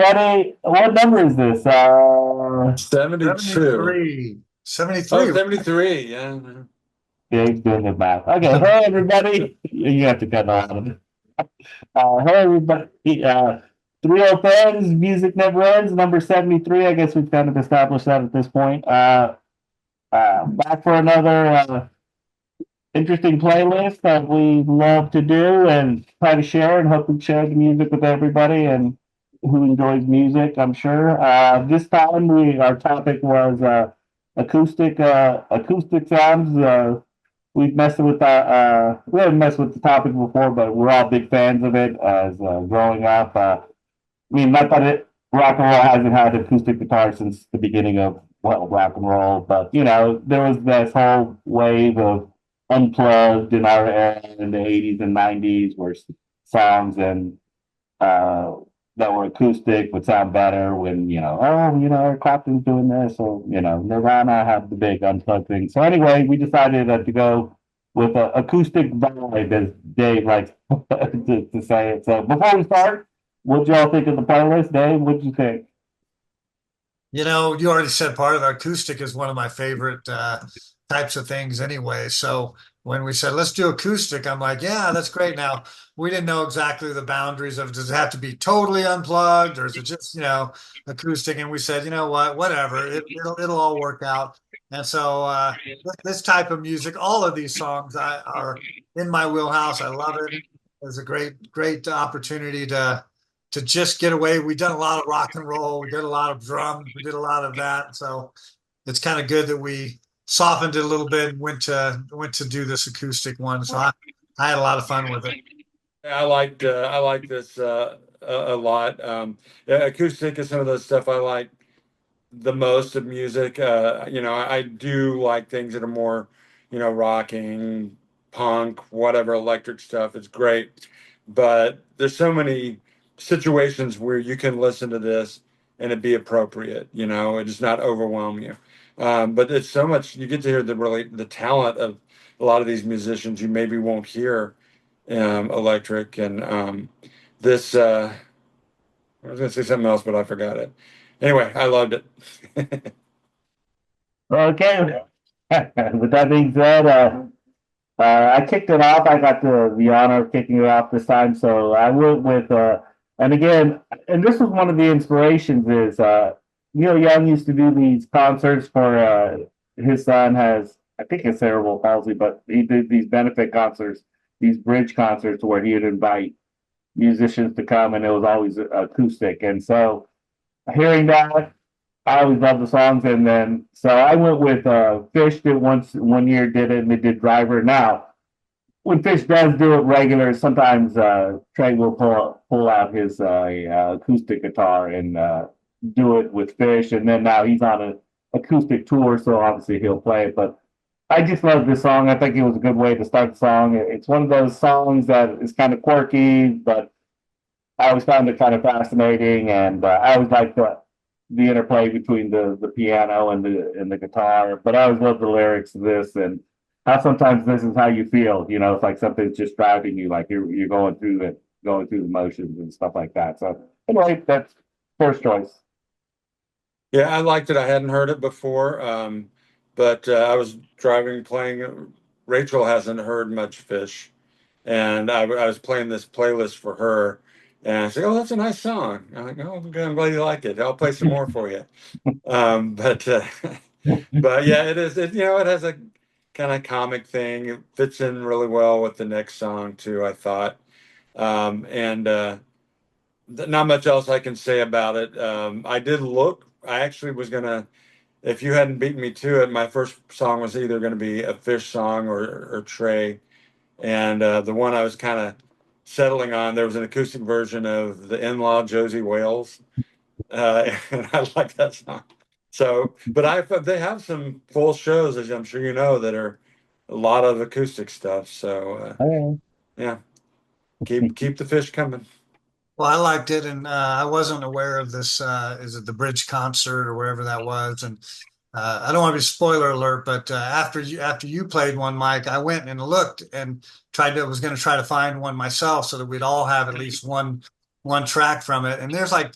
everybody. What number is this? 72. 73. Oh, 73. 73. Yeah. Dave's doing the math. Okay, hey everybody. You have to cut that out of it. Hey everybody. Three old fans, music never ends. Number 73. I guess we've kind of established that at this point. Back for another interesting playlist that we love to do and try to share and hopefully share the music with everybody and who enjoys music, I'm sure. This time our topic was acoustic sounds. We've messed with we haven't messed with the topic before, but we're all big fans of it as growing up. I mean, not that rock and roll hasn't had acoustic guitar since the beginning of rock and roll, but there was this whole wave of unplugged in our era in the 80s and 90s where songs and uh, that were acoustic would sound better when Eric Clapton's doing this, or Nirvana had the big unplugged thing. So anyway, we decided to go with an acoustic vibe, as Dave likes to say it. So before we start, what y'all think of the playlist, Dave? What'd you think? You already said part of the acoustic is one of my favorite types of things anyway. So when we said, let's do acoustic, I'm like, yeah, that's great. Now, we didn't know exactly the boundaries of does it have to be totally unplugged or is it just, acoustic? And we said, you know what, whatever, it'll all work out. And so this type of music, all of these songs are in my wheelhouse. I love it. It's a great opportunity to just get away. We've done a lot of rock and roll. We did a lot of drums. We did a lot of that. So it's kind of good that we softened it a little bit and went to do this acoustic one. So I had a lot of fun with it. I like this a lot. Yeah, acoustic is some of the stuff I like the most of music. I do like things that are more, rocking, punk, whatever, electric stuff. It's great. But there's so many situations where you can listen to this and it be appropriate, it does not overwhelm you. But it's so much, you get to hear the talent of a lot of these musicians you maybe won't hear electric. And this, I was going to say something else, but I forgot it. Anyway, I loved it. Okay. With that being said, I kicked it off. I got the honor of kicking it off this time. So I went with, and again, and this was one of the inspirations is, Neil Young used to do these concerts for, his son has, I think it's cerebral palsy, but he did these benefit concerts, these bridge concerts where he would invite musicians to come and it was always acoustic. And so hearing that, I always love the songs, and then so I went with Fish. Did once one year did it, and they did Driver. Now, when Fish does do it regular, sometimes Trey will pull out his acoustic guitar and do it with Fish, and then now he's on an acoustic tour, so obviously he'll play it. But I just love this song. I think it was a good way to start the song. It's one of those songs that is kind of quirky, but I always found it kind of fascinating, and I always liked the interplay between the piano and the guitar. But I always love the lyrics of this and how sometimes this is how you feel. It's like something's just driving you, like you're going through the motions and stuff like that. So anyway, that's first choice. Yeah, I liked it. I hadn't heard it before, but I was driving, playing. Rachel hasn't heard much Fish, and I was playing this playlist for her, and I said, "Oh, that's a nice song." I'm like, "Oh, okay, I'm glad you like it. I'll play some more for you." But but yeah, it is. It has a kind of comic thing. It fits in really well with the next song too, I thought. And Not much else I can say about it. I did look. I actually was gonna. If you hadn't beaten me to it, my first song was either going to be a Fish song or Trey, and the one I was kind of settling on, there was an acoustic version of the In-Law Josie Wales, and I like that song. So, but they have some full shows, as I'm sure you know, that are a lot of acoustic stuff. So, Oh, yeah, keep the Fish coming. Well, I liked it, and I wasn't aware of this. Is it the Bridge concert or wherever that was? And I don't want to be spoiler alert, but after you played one, Mike, I went and looked and was going to try to find one myself so that we'd all have at least one track from it. And there's like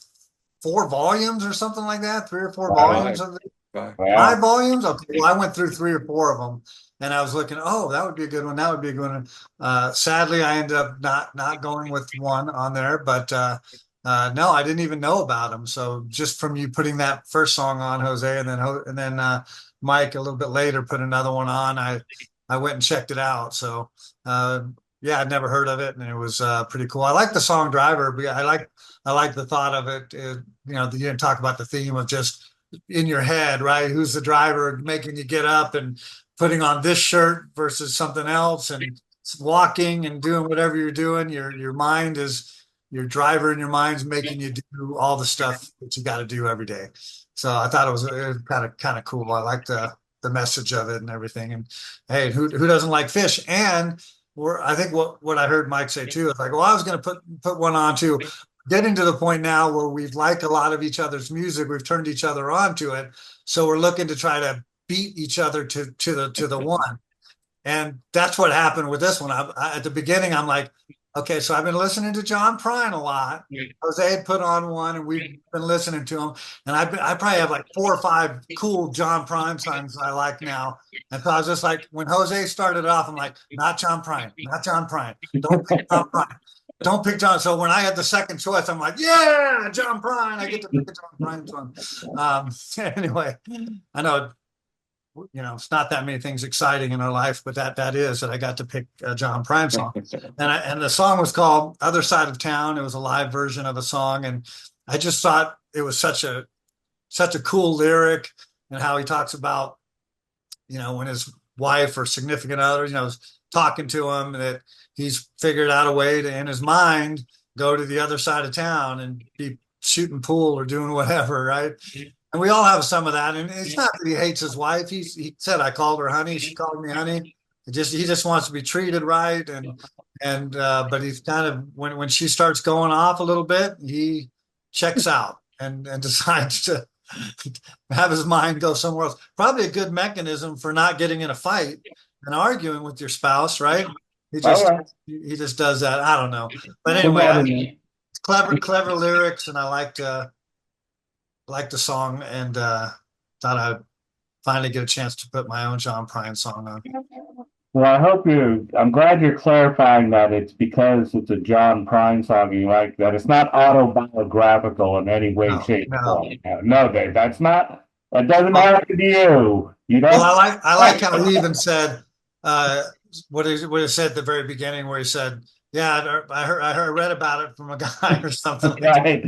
4 volumes or something like that, 3 or 4 Wow. volumes of it. Bye. 5 Wow. volumes? Okay, well, I went through 3 or 4 of them, and I was looking, oh, that would be a good one. That would be a good one. Sadly, I ended up not going with one on there, but no, I didn't even know about them. So just from you putting that first song on, Jose, and then Mike a little bit later put another one on, I went and checked it out. So uh, yeah, I'd never heard of it, and it was pretty cool. I like the song Driver, but I like the thought of it. You know, you didn't talk about the theme of just in your head, right? Who's the driver making you get up and putting on this shirt versus something else, and walking and doing whatever you're doing. Your mind is your driver, and your mind's making you do all the stuff that you got to do every day. So I thought it was kind of cool. I like the message of it and everything. And hey, who doesn't like fish? And I think what I heard Mike say too is like, well, I was going to put one on too. Getting to the point now where we like a lot of each other's music, we've turned each other on to it, so we're looking to try to beat each other to the one. And that's what happened with this one. At the beginning, I'm like, okay, so I've been listening to John Prine a lot. Jose had put on one, and we've been listening to him. And I probably have like 4 or 5 cool John Prine songs I like now. And so I was just like, when Jose started off, I'm like, not John Prine, not John Prine. Don't pick John Prine. Don't pick John. So when I had the second choice, I'm like, yeah, John Prine. I get to pick a John Prine song. Anyway, I know it's not that many things exciting in our life, but that is that I got to pick a John Prine song, and the song was called "Other Side of Town." It was a live version of a song, and I just thought it was such a cool lyric, and how he talks about when his wife or significant other is talking to him, that he's figured out a way to in his mind go to the other side of town and be shooting pool or doing whatever, right? And we all have some of that. And it's not that he hates his wife. He said, I called her honey. She called me honey. He just wants to be treated right. And but he's kind of, when she starts going off a little bit, he checks out and decides to have his mind go somewhere else. Probably a good mechanism for not getting in a fight and arguing with your spouse, right? He All just right. he just does that. I don't know. But Put anyway, that in there. clever lyrics, and I liked the song, and thought I'd finally get a chance to put my own John Prine song on. Well, I'm glad you're clarifying that it's because it's a John Prine song and you like that. It's not autobiographical in any way, No, shape, or no. form. No, Dave, that doesn't Well, happen to you. You well, know? I like how he even said what he said at the very beginning, where he said, "Yeah, I read about it from a guy or something like that." Right.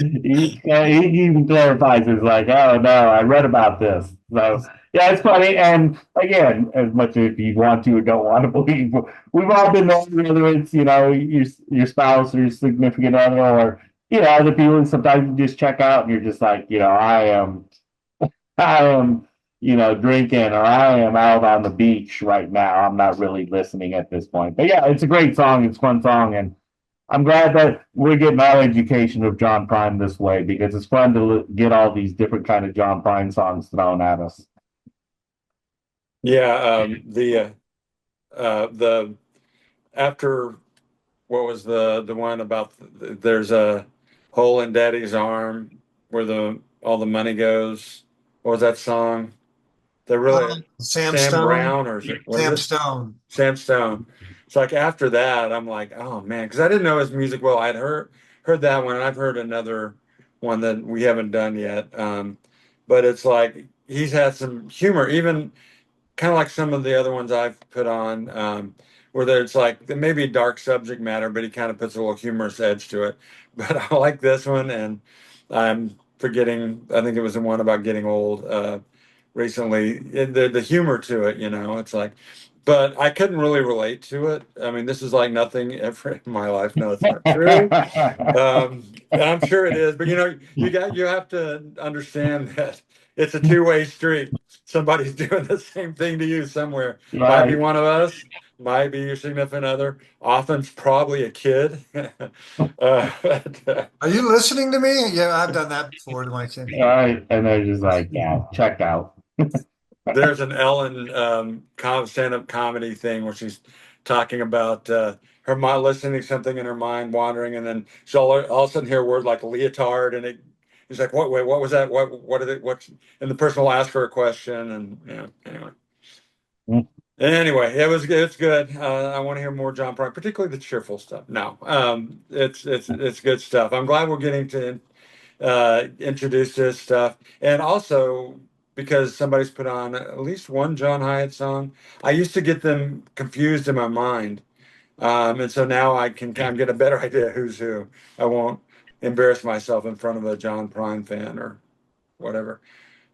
He even clarifies it's like, oh no, I read about this. So yeah, it's funny. And again, as much as you want to or don't want to believe, we've all been there, whether it's, your spouse or your significant other or, other people. And sometimes you just check out and you're just like, I am, drinking or I am out on the beach right now. I'm not really listening at this point. But yeah, it's a great song. It's a fun song. And I'm glad that we're getting our education of John Prine this way because it's fun to get all these different kind of John Prine songs thrown at us. Yeah, the after what was the one about there's a hole in Daddy's arm where the all the money goes. What was that song? They're really Sam Sam Stone. Brown, or is it what is Sam it? Stone. Sam Stone. It's like after that, I'm like, oh man, because I didn't know his music well. I'd heard that one, and I've heard another one that we haven't done yet. But it's like he's had some humor, even kind of like some of the other ones I've put on, where there's like maybe dark subject matter, but he kind of puts a little humorous edge to it. But I like this one, and I'm forgetting. I think it was the one about getting old recently. The humor to it, it's like. But I couldn't really relate to it. I mean, this is like nothing ever in my life. No, it's not true. I'm sure it is, but you have to understand that it's a two-way street. Somebody's doing the same thing to you somewhere. Might be Right. one of us, might be your significant other. Often it's probably a kid. But, Are you listening to me? Yeah, I've done that before to my kid. Right. And they're just like, yeah, check out. there's an Ellen stand-up comedy thing where she's talking about her mind listening to something in her mind wandering, and then she'll all of a sudden hear a word like leotard, and He's like, what? Wait, what was that? What did it? What? And the person will ask her a question, and yeah. Anyway. Mm. Anyway, it's good. I want to hear more John Prine, particularly the cheerful stuff. No, it's good stuff. I'm glad we're getting to introduce this stuff, and also because somebody's put on at least one John Hyatt song. I used to get them confused in my mind, and so now I can kind of get a better idea who's who. I won't embarrass myself in front of a John Prine fan or whatever.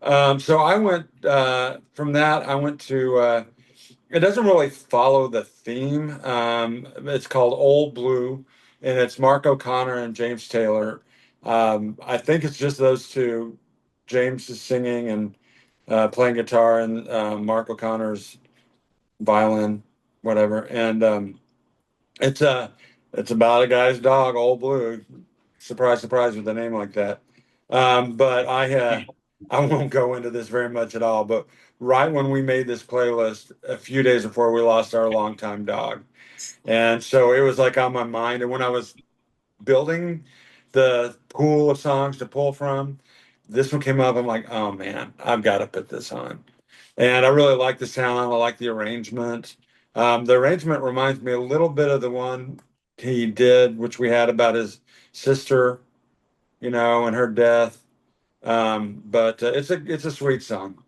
So I went from that. I went to. It doesn't really follow the theme. It's called Old Blue, and it's Mark O'Connor and James Taylor. I think it's just those two. James is singing and playing guitar, and Mark O'Connor's violin, whatever. And it's it's about a guy's dog, Old Blue. Surprise, surprise, with a name like that. But I won't go into this very much at all. But right when we made this playlist, a few days before we lost our longtime dog, and so it was like on my mind. And when I was building the pool of songs to pull from, this one came up. I'm like, oh man, I've got to put this on. And I really like the sound. I like the arrangement. The arrangement reminds me a little bit of the one he did, which we had about his sister, and her death. But it's a sweet song,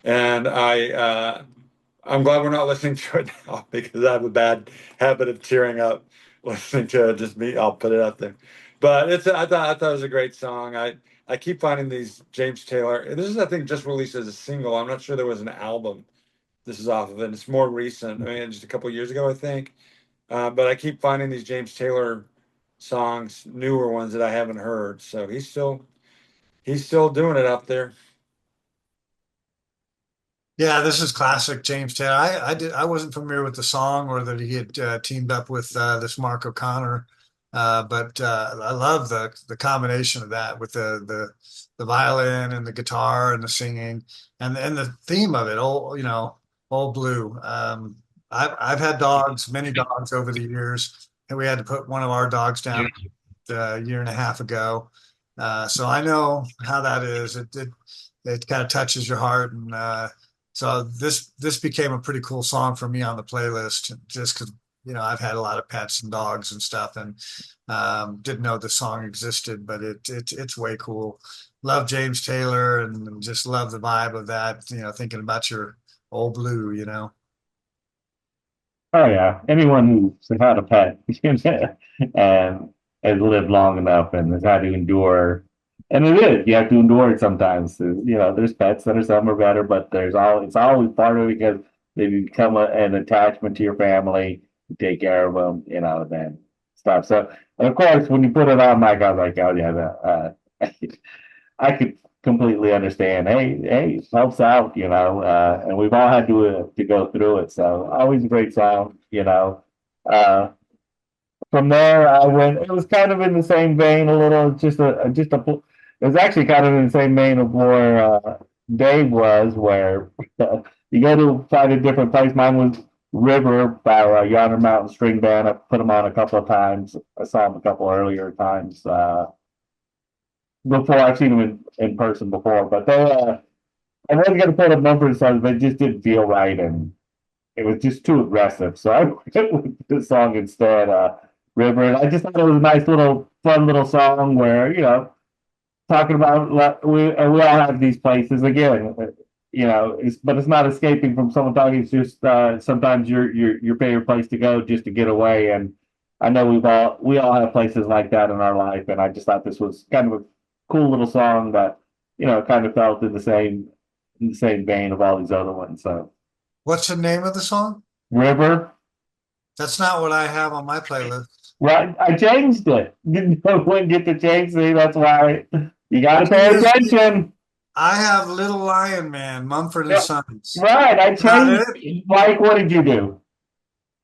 and I'm glad we're not listening to it now because I have a bad habit of tearing up listening to it. Just me, I'll put it out there. But I thought it was a great song. I keep finding these James Taylor. This is, I think, just released as a single. I'm not sure there was an album. This is off of it. It's more recent. I mean, just a couple years ago, I think. But I keep finding these James Taylor songs, newer ones that I haven't heard. So he's still doing it out there. Yeah, this is classic James Taylor. I wasn't familiar with the song or that he had teamed up with this Mark O'Connor, but I love the combination of that with the violin and the guitar and the singing and the theme of it. Old Blue. I've had dogs, many dogs over the years, and we had to put one of our dogs down a year and a half ago. So I know how that is. It kind of touches your heart, and so this became a pretty cool song for me on the playlist, just because I've had a lot of pets and dogs and stuff, and didn't know the song existed, but it's way cool. Love James Taylor, and just love the vibe of that. Thinking about your Old Blue. Oh yeah, anyone who's had a pet and has lived long enough and has had to endure, and it is you have to endure it sometimes. There's pets that are some are better, but it's always part of it because they become an attachment to your family. You take care of them, then stuff. So, and of course, when you put it on, Mike, I was like, oh yeah, I could completely understand. Hey, it helps out, and we've all had to go through it. So always a great song. Uh, from there, I went. It was kind of in the same vein, a little, It was actually kind of in the same vein of where Dave was, where you go to find a different place. Mine was River by Yonder Mountain String Band. I put them on a couple of times. I saw them a couple earlier times. Before I've seen them in person before, but I wasn't gonna put a number songs, but it just didn't feel right, and it was just too aggressive. So I went with the song instead, River. And I just thought it was a nice little, fun little song where talking about we all have these places again. But it's not escaping from someone talking. It's just sometimes your favorite place to go just to get away. And I know we all have places like that in our life, and I just thought this was kind of a cool little song that kind of felt in the same vein of all these other ones. So What's the name of the song? River, That's not what I have on my playlist. right? I changed it. Didn't know when get to change. See, that's why you got to pay Yes, attention. I have Little Lion Man, Mumford and Yeah, Sons. right. I Not changed. it? Mike, what did you do?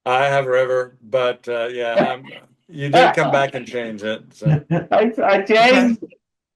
I have River, but yeah, you did come back and change it. So I Okay. changed.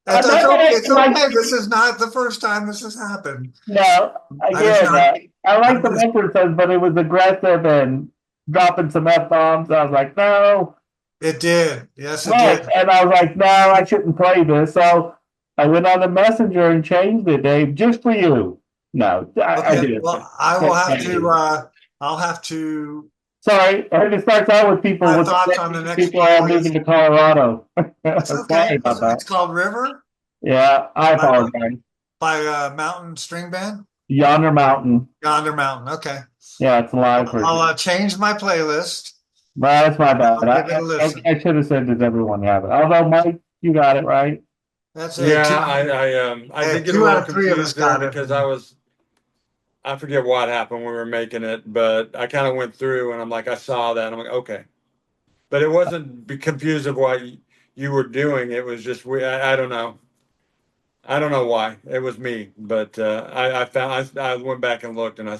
It's okay. It's Like, okay. This is not the first time this has happened. no, I just again, not. I I like the just. Mumford, but it was aggressive and dropping some F bombs. I was like, no, It did. Yes, it right. did. And I was like, no, I shouldn't play this. So I went on the messenger and changed it, Dave, just for you. No, I Okay. did. Well, I will have to. I'll have to. Sorry, and it starts out with people My with thoughts on the next people are moving playlist. to Colorado. That's Sorry okay. about that. It's called River Yeah, I by apologize. Mountain String Band. Yonder Mountain. Yonder Mountain. Okay. Yeah, it's a live I'll version. change my playlist. Well, that's my bad. I'll give it a listen. I should have said, does everyone have it? Although, Mike, you got it right. That's a Yeah, two. I did get a Two out little of three of us confused there got it. because I forget what happened when we were making it, but I kind of went through and I'm like, I saw that. And I'm like, okay. But it wasn't confused of what you were doing. It was just, I don't know. I don't know why. It was me, but I found I went back and looked and My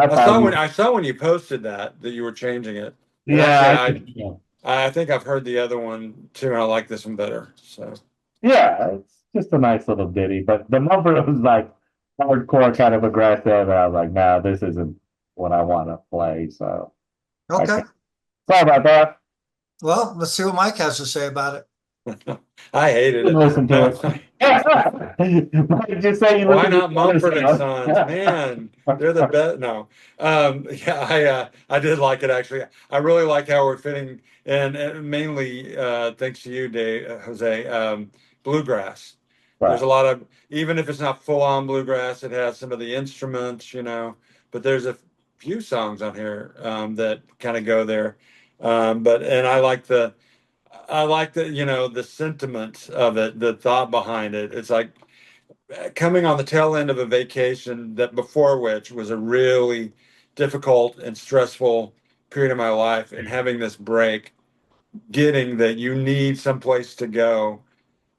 apologies. I saw when you posted that you were changing it. And actually, Yeah, yeah, I think I've heard the other one too, and I like this one better. So yeah, it's just a nice little ditty. But the number was like hardcore, kind of aggressive, and I was like, nah, this isn't what I want to play. So I Okay. can't. Sorry about that. Well, let's see what Mike has to say about it. I hated Didn't listen to it. it. Mike, just say you Why listen to not the other Mumford and stuff. Sons? Man, they're the best. No, yeah, I did like it actually. I really like how we're fitting, and mainly thanks to you, Dave, Jose. Bluegrass. There's Right. a lot of even if it's not full on bluegrass, it has some of the instruments, But there's a few songs on here that kind of go there. But and I like the sentiment of it, the thought behind it. It's like coming on the tail end of a vacation that before which was a really difficult and stressful period of my life, and having this break, getting that you need someplace to go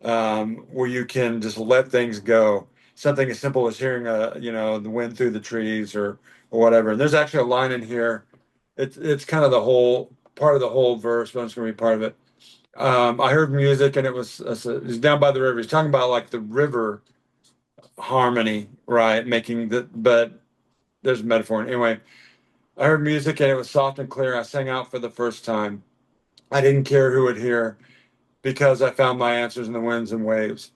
where you can just let things go. Something as simple as hearing the wind through the trees or whatever. And there's actually a line in here. It's kind of the whole part of the whole verse, but it's going to be part of it. I heard music and it was down by the river. He's talking about like the river harmony, right? But there's a metaphor. Anyway, I heard music and it was soft and clear. I sang out for the first time. I didn't care who would hear because I found my answers in the winds and waves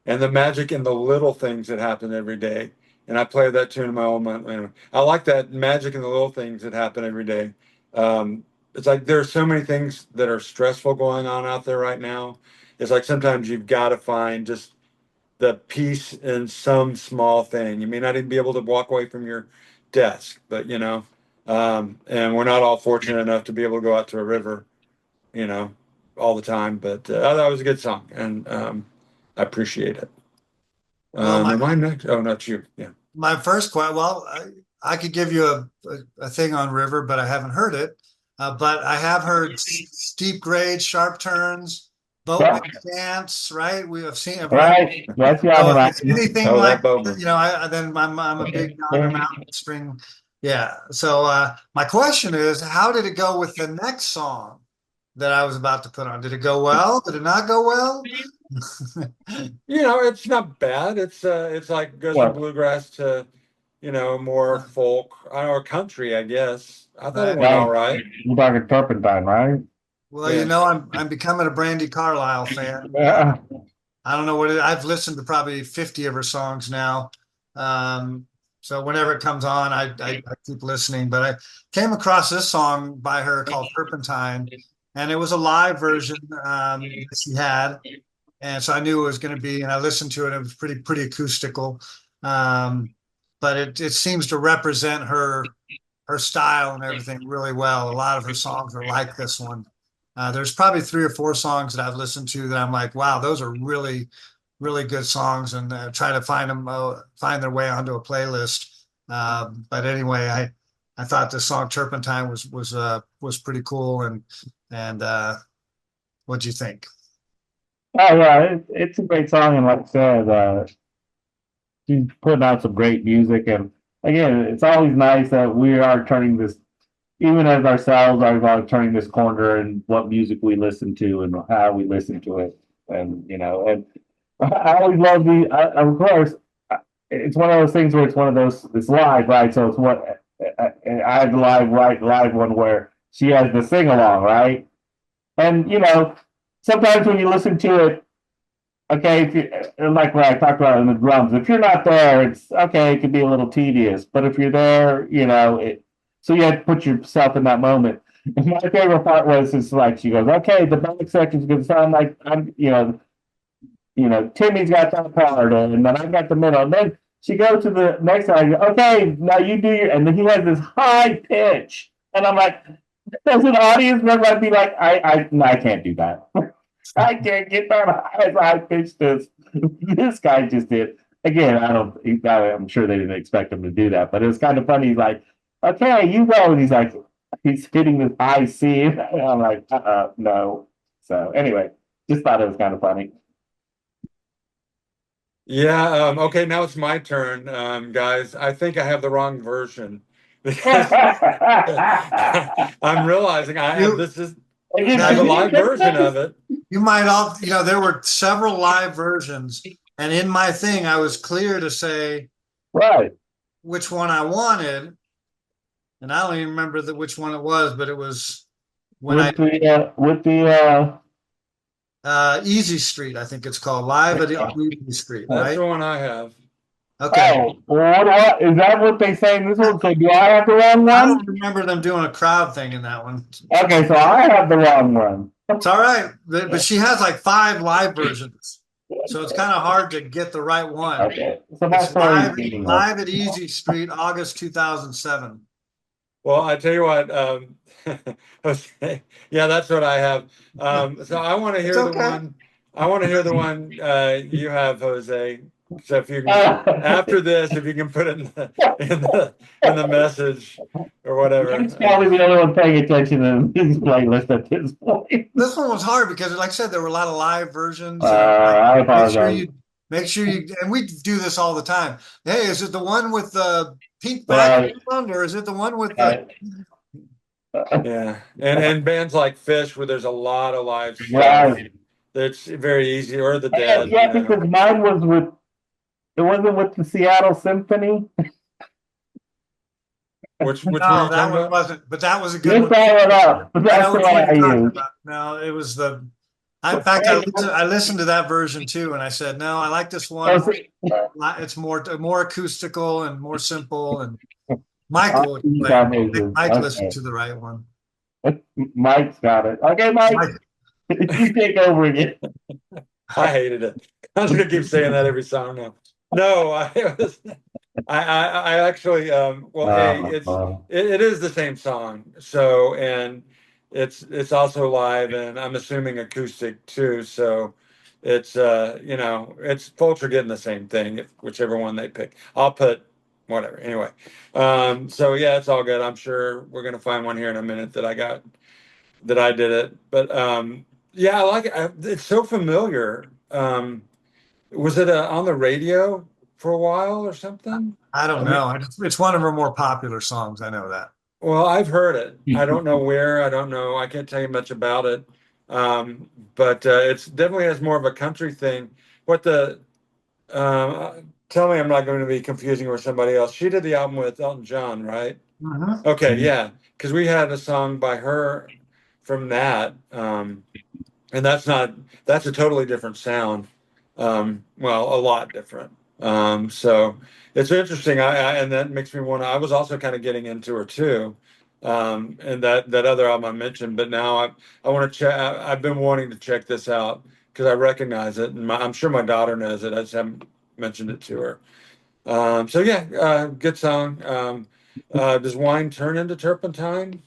and the magic in the little things that happen every day. And I play that tune in my own mind. Anyway, I like that magic in the little things that happen every day. It's like there are so many things that are stressful going on out there right now. It's like sometimes you've got to find just the peace in some small thing. You may not even be able to walk away from your desk, but and we're not all fortunate enough to be able to go out to a river, you know, all the time. But that was a good song, and I appreciate it. Well, Am I next? Oh, not you. Yeah. my first question. Well, I could give you a thing on River, but I haven't heard it. But I have heard steep grades, sharp turns, boatman Yeah, dance. Right? We have seen. Right? right. That's the So other if it's mountain. anything Oh, like, that Bowman. then I'm a big Yonder Mountain string. Yeah. So my question is, how did it go with the next song that I was about to put on? Did it go well? Did it not go well? It's not bad. It's like goes from What? bluegrass to more folk or country, I guess. I thought it Right. went Yeah, all right. you're talking turpentine, right? Well, Yeah. I'm becoming a Brandy Carlisle fan. Yeah. I don't know I've listened to probably 50 of her songs now. Um, so whenever it comes on, I keep listening. But I came across this song by her called Turpentine, and it was a live version that she had. And so I knew it was going to be, and I listened to it. It was pretty acoustical, um, but it seems to represent her style and everything really well. A lot of her songs are like this one. There's probably three or four songs that I've listened to that I'm like, wow, those are really good songs, and try to find their way onto a playlist. But anyway, I thought the song Turpentine was pretty cool, and what'd you think? Oh yeah, it's a great song, and like I said, she's putting out some great music. And again, it's always nice that we are turning this, even as ourselves, are turning this corner in what music we listen to and how we listen to it. And and I always love of course, it's one of those things where it's live, right? So it's what I had the live one where she has the sing along, right? And sometimes when you listen to it okay, if you, like what I talked about in the drums, if you're not there, it's okay, it can be a little tedious. But if you're there, so you have to put yourself in that moment. And my favorite part was is like she goes, okay, the back section's gonna sound like Timmy's got that part, and then I got the middle. And then she goes to the next side. Okay, now you do your, and then he has this high pitch, and I'm like, as an audience member, I'd be like, no, I can't do that. I can't get that high pitch this guy just did. Again, I'm sure they didn't expect him to do that, but it was kind of funny. He's like, okay, you go. And he's hitting this high C. And I'm like, no. So anyway, just thought it was kind of funny. Yeah, okay, now it's my turn, guys. I think I have the wrong version because I'm realizing You I now have a you live version of it. you might all there were several live versions, and in my thing I was clear to say Right. which one I wanted, and I don't even remember which one it was, but it was when I With the Easy Street, I think it's called Live at Easy Street, That's right? the one I have. Okay. oh, what is that what they say in this one? So do I have the wrong I one? don't remember them doing a crowd thing in that one. Okay, so I have the wrong one. It's all right, but she has like 5 live versions, so it's kind of hard to get the right one. Okay, so my It's story is meaningless. live at Easy Street, August 2007. Well, I tell you what, okay, yeah, that's what I have. So I want to It's hear the okay. one. I want to hear the one you have, Jose. So if you can, after this, if you can put it in the message or whatever. He's probably the only one paying attention to his playlist at this point. This one was hard because, like I said, there were a lot of live versions, and I make sure apologize. you and we do this all the time. Hey, is it the one with the pink Right, background, or is it the one with the? right, Yeah, and bands like Fish, where there's a lot of live stuff, right. that's very easy, or the Yeah, Dead, yeah, because mine was it wasn't with the Seattle Symphony. Which one are No, you that talking one about? wasn't. But that was a good You one. follow it up, but I that's know the which one one I you're talking used. about. No, it was the. In fact, I listened to that version too, and I said, no, I like this Oh, one. It's more acoustical and more simple. And Michael would play. Mike listened Okay. to the right one. Mike's got it. Okay, Mike, Mike, you take over again. I hated it. I'm just gonna keep saying that every song now. No, I actually, well, it is the same song. So, and it's also live, and I'm assuming acoustic too. So, it's it's folks are getting the same thing, whichever one they pick. I'll put whatever. Anyway, so yeah, it's all good. I'm sure we're gonna find one here in a minute that I did it, but yeah, I like it. It's so familiar. Was it on the radio for a while or something? I I don't mean, know. It's one of her more popular songs. I know that. well, I've heard it. I don't know where. I don't know. I can't tell you much about it. But it's definitely has more of a country thing. What the tell me I'm not going to be confusing with somebody else. She did the album with Elton John, right? Mhm. Okay, yeah, because we had a song by her from that, and that's a totally different sound. Well, a lot different. So it's interesting. And that makes me want to. I was also kind of getting into her too, and that other album I mentioned. But now I want to check. I've been wanting to check this out because I recognize it, and I'm sure my daughter knows it. I just haven't mentioned it to her. So yeah, good song. Does wine turn into turpentine,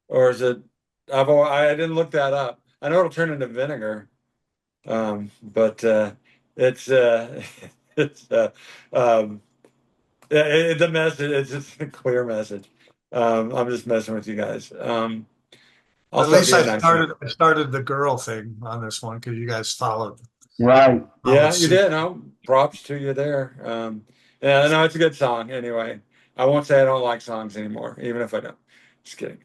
or is it? I didn't look that up. I know it'll turn into vinegar, but it's it's um, the message. It's just a clear message. I'm just messing with you guys. At Also, least be a nice one. I started the girl thing on this one because you guys Right. followed Yeah, you suit. did. No, props to you there. Yeah, no, it's a good song. Anyway, I won't say I don't like songs anymore, even if I don't. Just kidding.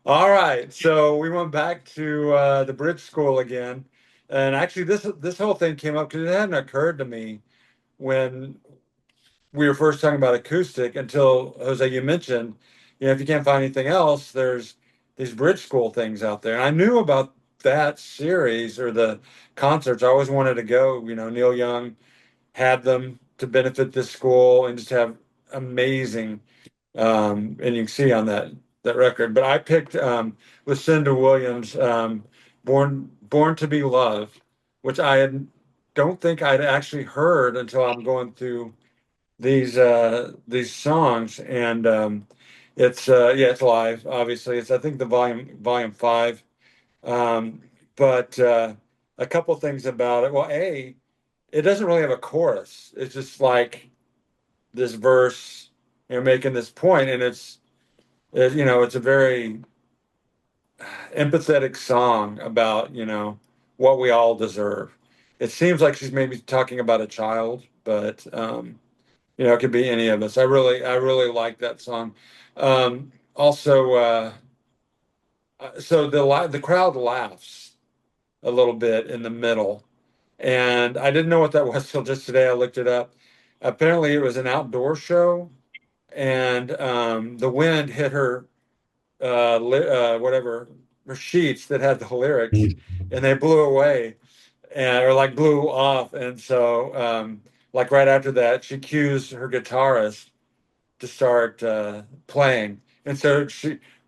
All right, so we went back to the bridge school again, and actually, this whole thing came up because it hadn't occurred to me when we were first talking about acoustic until Jose, you mentioned, if you can't find anything else, there's these bridge school things out there, and I knew about that series or the concerts. I always wanted to go. Neil Young had them to benefit this school and just have amazing, and you can see on that record. But I picked Lucinda Williams, Born to Be Loved, which don't think I'd actually heard until I'm going through these songs. And it's yeah, it's live, obviously. It's, I think, the volume 5. um, but a couple things about it. Well, it doesn't really have a chorus. It's just like this verse, making this point, and it's a very empathetic song about, what we all deserve. It seems like she's maybe talking about a child, but it could be any of us. I really like that song. Also, so the crowd laughs a little bit in the middle, and I didn't know what that was till just today. I looked it up. Apparently, it was an outdoor show, and the wind hit her whatever her sheets that had the lyrics, and they blew away, or like blew off. And so, like right after that, she cues her guitarist to start playing. And so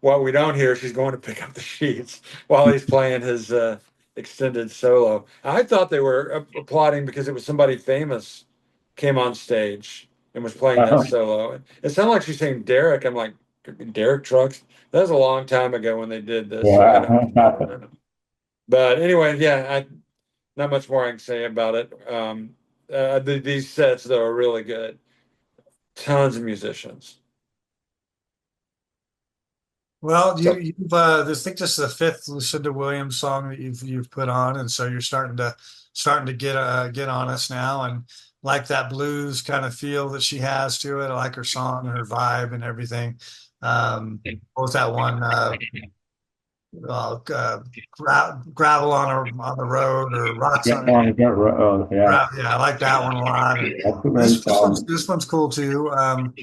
what we don't hear, she's going to pick up the sheets while he's playing his extended solo. I thought they were applauding because it was somebody famous came on stage and was playing that solo. It sounded like she's saying Derek. I'm like, Derek Trucks. That was a long time ago when they did this. So I don't know. But anyway, yeah, not much more I can say about it. These sets, though, are really good. Tons of musicians. Well, So you've I think this is the fifth Lucinda Williams song that you've put on, and so you're starting to get on us now, and like that blues kind of feel that she has to it. I like her song and her vibe and everything. What was that one? Gravel on the road or rocks Yeah, on. oh, yeah, Yeah, I like that one a lot. And that's a great song. this one's cool too. Um,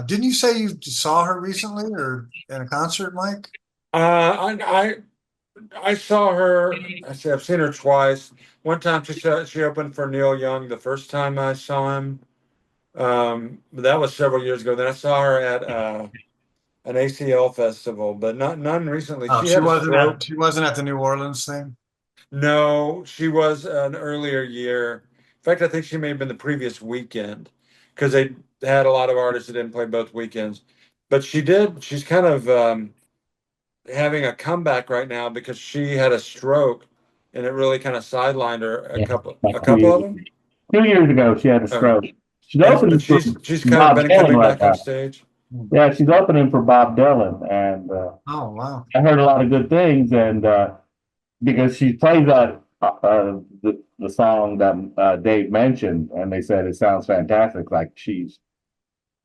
didn't you say you saw her recently or in a concert, Mike? I saw her. I've seen her twice. One time she opened for Neil Young the first time I saw him. But that was several years ago. Then I saw her at an ACL festival, but none recently. Oh, She had a stroke. she wasn't at the New Orleans thing. No, she was an earlier year. In fact, I think she may have been the previous weekend because they had a lot of artists that didn't play both weekends. But she did. She's kind of having a comeback right now because she had a stroke and it really kind of sidelined her a Yeah, couple like a couple of them. 2 years ago, she had a Okay. stroke. She's But opening for she's kind of Bob been Dylan coming right back on now. stage. Yeah, she's opening for Bob Dylan, and Oh, wow. I heard a lot of good things. And because she plays that the song that Dave mentioned, and they said it sounds fantastic, like she's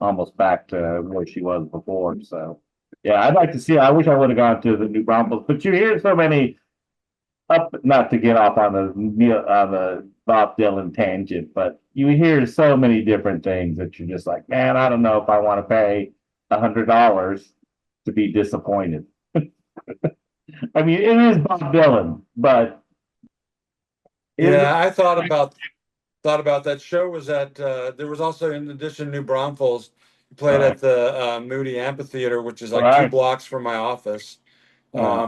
almost back to where she was before. So, yeah, I'd like to see. I wish I would have gone to the New Braunfels, but you hear so many up. Not to get off on the Bob Dylan tangent, but you hear so many different things that you're just like, man, I don't know if I want to pay $100 to be disappointed. I mean, it is Bob Dylan, but is it? Yeah, I thought about that show was at there was also, in addition to New Braunfels, played Right, at the Moody Amphitheater, which is like two right, blocks from my office. yeah,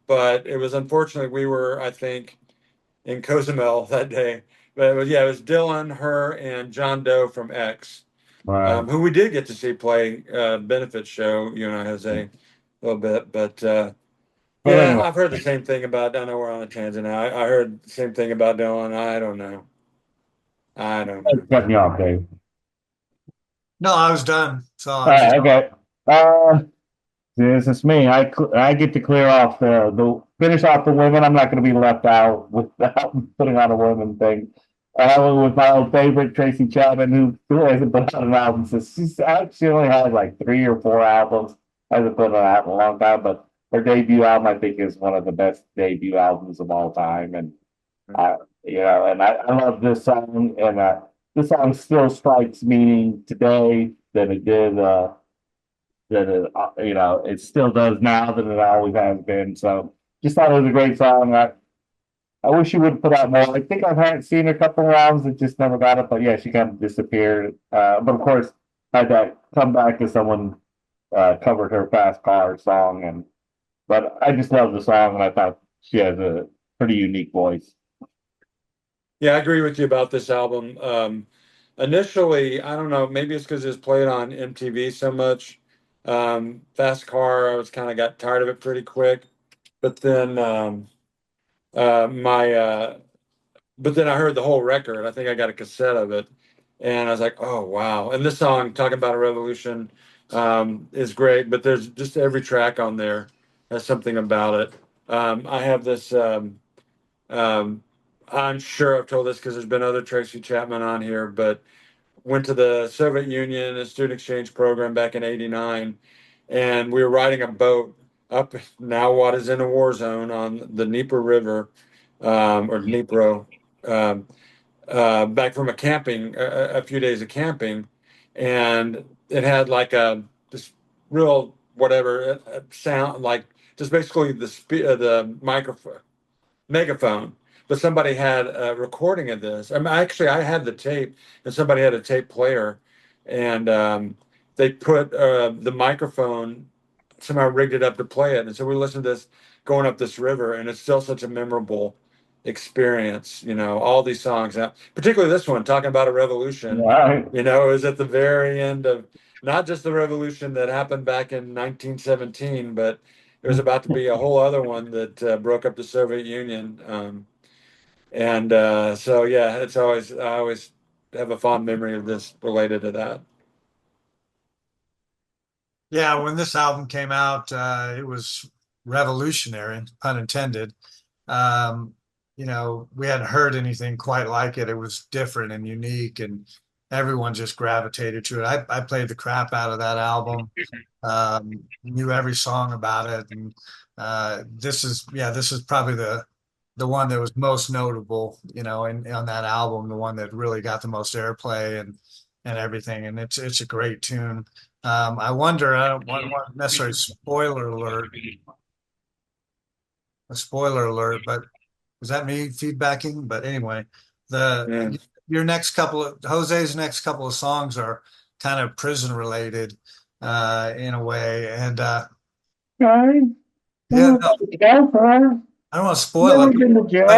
But it was unfortunately we were, I think, in Cozumel that day. But it was Dylan, her, and John Doe from X, right. who we did get to see play benefit show, Jose, a little bit. But But yeah, anyway, I've heard the same thing about. I know we're on a tangent now. I heard the same thing about Dylan. I don't know. I don't know. cut me off, Dave. No, I was done. So I All was right, just, okay. This is me. I get to clear off the finish off the women. I'm not going to be left out without putting on a woman thing. I went with my old favorite Tracy Chapman, who hasn't put out an album since she only has like 3 or 4 albums. Hasn't put it out in a long time, but her debut album I think is one of the best debut albums of all time. And I, I love this song, and this song still strikes me today than it did. that it still does now than it always has been. So just thought it was a great song. I wish she would put out more. I think I've had seen a couple rounds that just never got it, but yeah, she kind of disappeared. But of course, had that comeback as someone covered her fast car song, and but I just love the song, and I thought she has a pretty unique voice. Yeah, I agree with you about this album. Initially, I don't know, maybe it's because it was played on MTV so much. Fast Car, I was kind of got tired of it pretty quick. But then my but then I heard the whole record. I think I got a cassette of it, and I was like, "Oh wow!" And this song, "Talking About a Revolution," is great. But there's just every track on there has something about it. I have this. Um, I'm sure I've told this because there's been other Tracy Chapman on here, but went to the Soviet Union, a student exchange program back in '89, and we were riding a boat up now what is in a war zone on the Dnieper River, or Dnipro, um, back from a few days of camping, and it had like a this real whatever sound, like just basically the microphone megaphone, but somebody had a recording of this. I mean, actually, I had the tape, and somebody had a tape player, and they put the microphone somehow rigged it up to play it, and so we listened to this going up this river, and it's still such a memorable experience. All these songs, now, particularly this one, talking about a revolution. Right. It was at the very end of not just the revolution that happened back in 1917, but there was about to be a whole other one that broke up the Soviet Union. And so, yeah, I always have a fond memory of this related to that. Yeah, when this album came out, it was revolutionary, pun intended. Um, we hadn't heard anything quite like it. It was different and unique, and everyone just gravitated to it. I played the crap out of that album. Knew every song about it, and this is probably the one that was most notable, on that album, the one that really got the most airplay and everything. And it's a great tune. I wonder, I don't want necessarily a spoiler alert, but was that me feedbacking? But anyway, the Yeah. your next couple of Jose's next couple of songs are kind of prison related in a way, and Right. yeah, no, Go for it. I don't want to spoil Never it, been to but jail.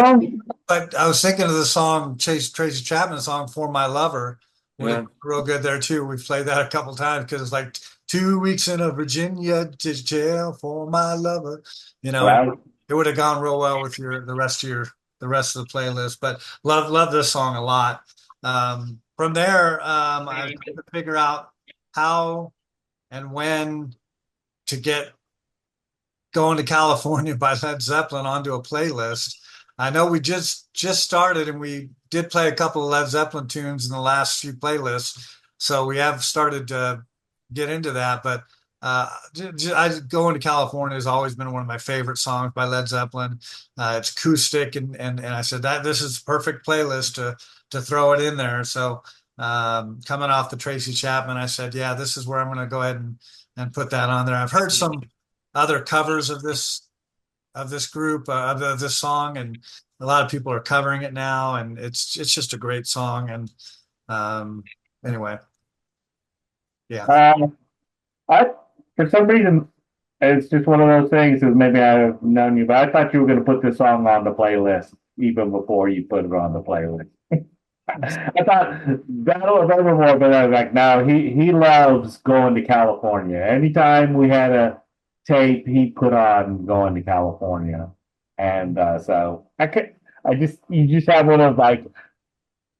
I was thinking of the song Tracy Chapman song "For My Lover" would have Yeah. been real good there too. We've played that a couple times because it's like 2 weeks in a Virginia jail for my lover, and Right. it would have gone real well with the rest of the playlist. But love this song a lot. From there, I was trying to figure out how and when to get Going to California by Led Zeppelin onto a playlist. I know we just started and we did play a couple of Led Zeppelin tunes in the last few playlists, so we have started to get into that. But Going to California has always been one of my favorite songs by Led Zeppelin. It's acoustic, and I said that this is the perfect playlist to throw it in there. So coming off the Tracy Chapman, I said, yeah, this is where I'm going to go ahead and put that on there. I've heard some other covers of this group of this song, and a lot of people are covering it now, and it's just a great song. And um, anyway, yeah, Um, I for some reason it's just one of those things. Is maybe I've known you, but I thought you were going to put this song on the playlist even before you put it on the playlist. I thought Battle of Evermore, but I was like, no, he loves going to California. Anytime we had a tape, he put on going to California, and so I just you just have one of like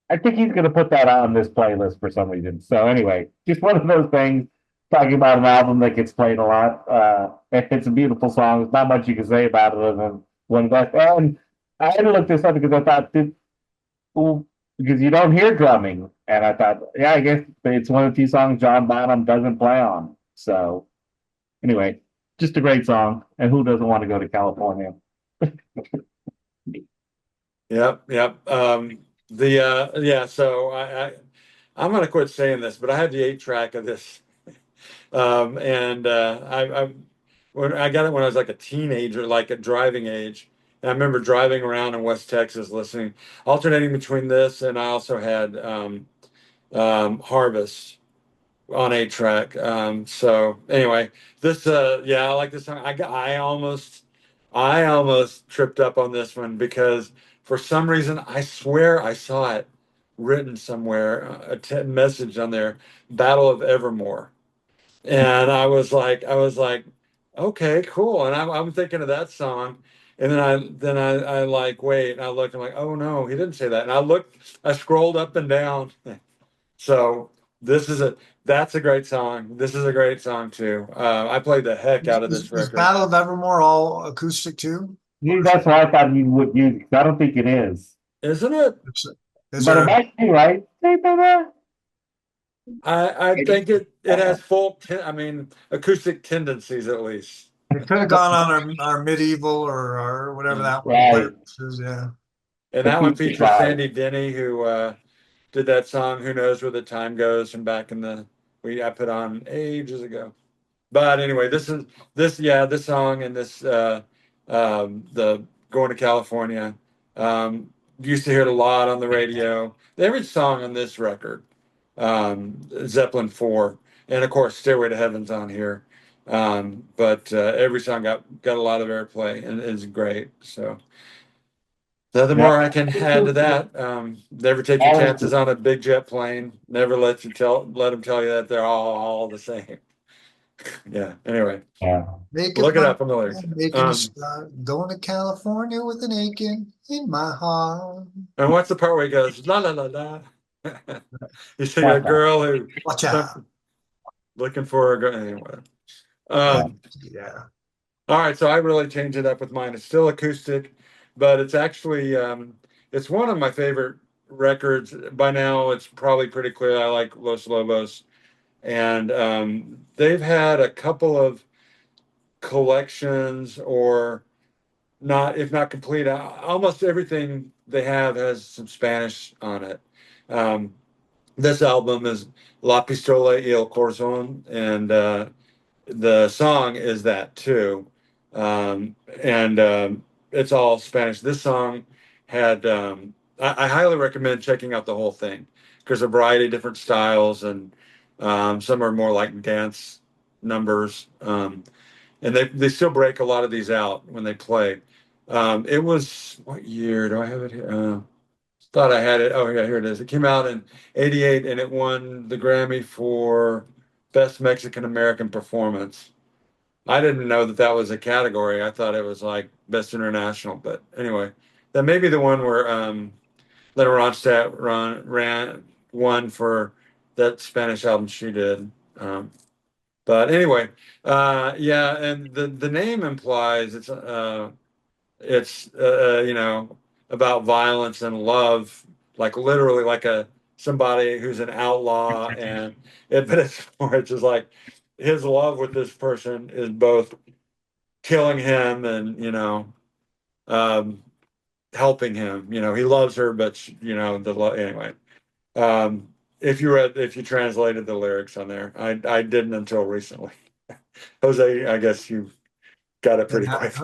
I think he's gonna put that on this playlist for some reason. So anyway, just one of those things. Talking about an album that gets played a lot. It's a beautiful song. There's not much you can say about it other than one best. And I had to look this up because I thought well, because you don't hear drumming, and I thought, yeah, I guess it's one of the few songs John Bonham doesn't play on. So anyway, just a great song. And who doesn't want to go to California? Yep. Yep. Yeah. So I'm gonna quit saying this, but I have the 8 track of this And when I got it when I was like a teenager, like at driving age. And I remember driving around in West Texas listening, alternating between this and I also had Harvest on 8 track. So anyway, this yeah, I like this song. I almost tripped up on this one because for some reason I swear I saw it written somewhere, a message on there, Battle of Evermore. And I was like, okay, cool. And I'm thinking of that song. And then I like wait, and I looked, I'm like, oh no, he didn't say that. And I scrolled up and down. So this is a that's a great song. This is a great song too. I played the heck out of this Is record. Battle of Evermore all acoustic too? Yeah, that's what I thought you would use. I don't think it is, Isn't it? Is but it there? might be right. Hey, brother. I think it has I mean acoustic tendencies at least. It could have gone on our medieval or whatever Mm. that one Right. playlist is. Yeah. And that one Acoustic features vibe. Sandy Denny, who did that song "Who Knows Where the Time Goes" from back in the we I put on ages ago. But anyway, this song and this the going to California. Used to hear it a lot on the radio. Every song on this record, Zeppelin 4, and of course Stairway to Heaven's on here. But every song got a lot of airplay and is great. So nothing Yeah. more I can add to that. Never take your chances on a big jet plane. Never let them tell you that they're all the same. Yeah. Anyway, Yeah. Make up look it my up on the lyrics. mind, making a start, going to California with an aching in my heart. And what's the part where he goes la la la la? You see a girl who Watch out. some looking for a girl anyway. Yeah. Um, Yeah. all right, so I really changed it up with mine. It's still acoustic, but it's actually it's one of my favorite records. By now, it's probably pretty clear I like Los Lobos, and they've had a couple of collections or not, if not complete. Almost everything they have has some Spanish on it. Um, this album is La Pistola y el Corazón, and the song is that too. And it's all Spanish. This song had, I highly recommend checking out the whole thing because a variety of different styles, and some are more like dance numbers. And they still break a lot of these out when they play. It was what year do I have it here? Thought I had it. Oh yeah, here it is. It came out in '88 and it won the Grammy for Best Mexican American Performance. I didn't know that that was a category. I thought it was like Best International. But anyway, that may be the one where Lena Ronstadt ran won for that Spanish album she did. But anyway, yeah, and the name implies it's about violence and love, like literally like a somebody who's an outlaw, and but it's more it's just like his love with this person is both killing him and um, helping him. He loves her, but anyway. If you translated the lyrics on there, I didn't until recently. Jose, I guess you got it pretty quick.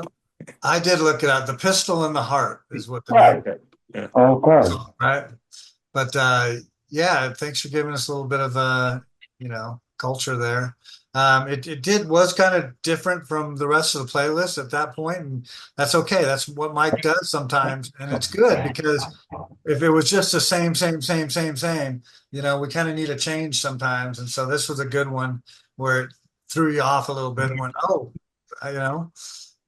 I did look it up. The Pistol in the Heart is what the name Right. Okay. Yeah. Oh, of is, course. right? But yeah, thanks for giving us a little bit of culture there. It was kind of different from the rest of the playlist at that point, and that's okay. That's what Mike does sometimes, and it's good because if it was just the same, we kind of need a change sometimes. And so this was a good one where it threw you off a little bit and went, oh,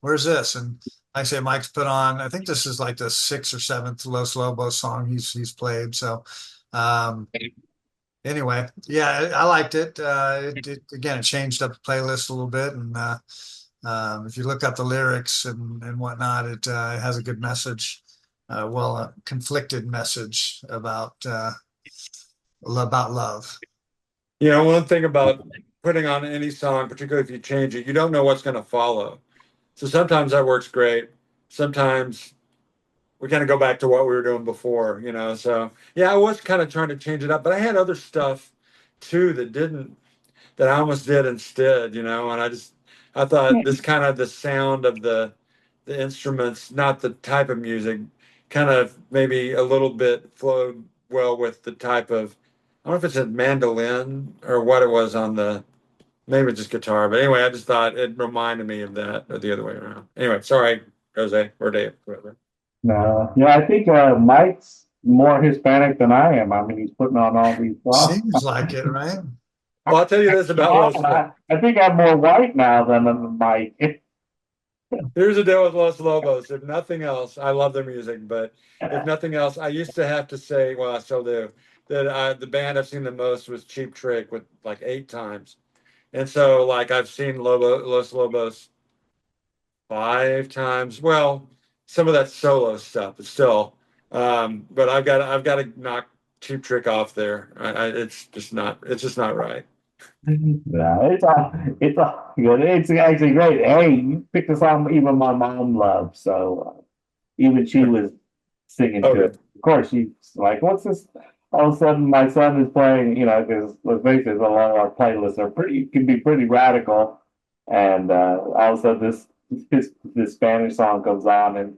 where's this? And like I say, Mike's put on, I think this is like the sixth or seventh Los Lobos song he's played. So um, anyway, yeah, I liked it. Again, it changed up the playlist a little bit. And if you look up the lyrics and whatnot, it has a good message. A conflicted message about love. One thing about putting on any song, particularly if you change it, you don't know what's going to follow. So sometimes that works great. Sometimes we kind of go back to what we were doing before. So yeah, I was kind of trying to change it up, but I had other stuff too that didn't that I almost did instead, and I thought this kind of the sound of the instruments, not the type of music, kind of maybe a little bit flowed well with the type of, I don't know if it's a mandolin or what it was on the, maybe just guitar, but anyway, I just thought it reminded me of that or the other way around. Anyway, sorry, Jose or Dave, whoever. No, yeah, I think Mike's more Hispanic than I am. I mean, he's putting on all these songs. Seems like it, right? Well, I'll tell you this about Los. I think I'm more white now than Mike. Here's the deal with Los Lobos. If nothing else, I love their music, but if nothing else, I used to have to say, well, I still do, that the band I've seen the most was Cheap Trick with like 8 times. And so, like, I've seen Los Lobos 5 times. Well, some of that solo stuff, but still. But I've got to knock Cheap Trick off there. It's just not right. Yeah, it's all good. It's actually great. Hey, you picked a song even my mom loves, so even she was singing to Okay. it. Of course, she's like, "What's this?" All of a sudden, my son is playing. Because let's face it, a lot of our playlists are can be pretty radical, and all of a sudden, this Spanish song comes on, and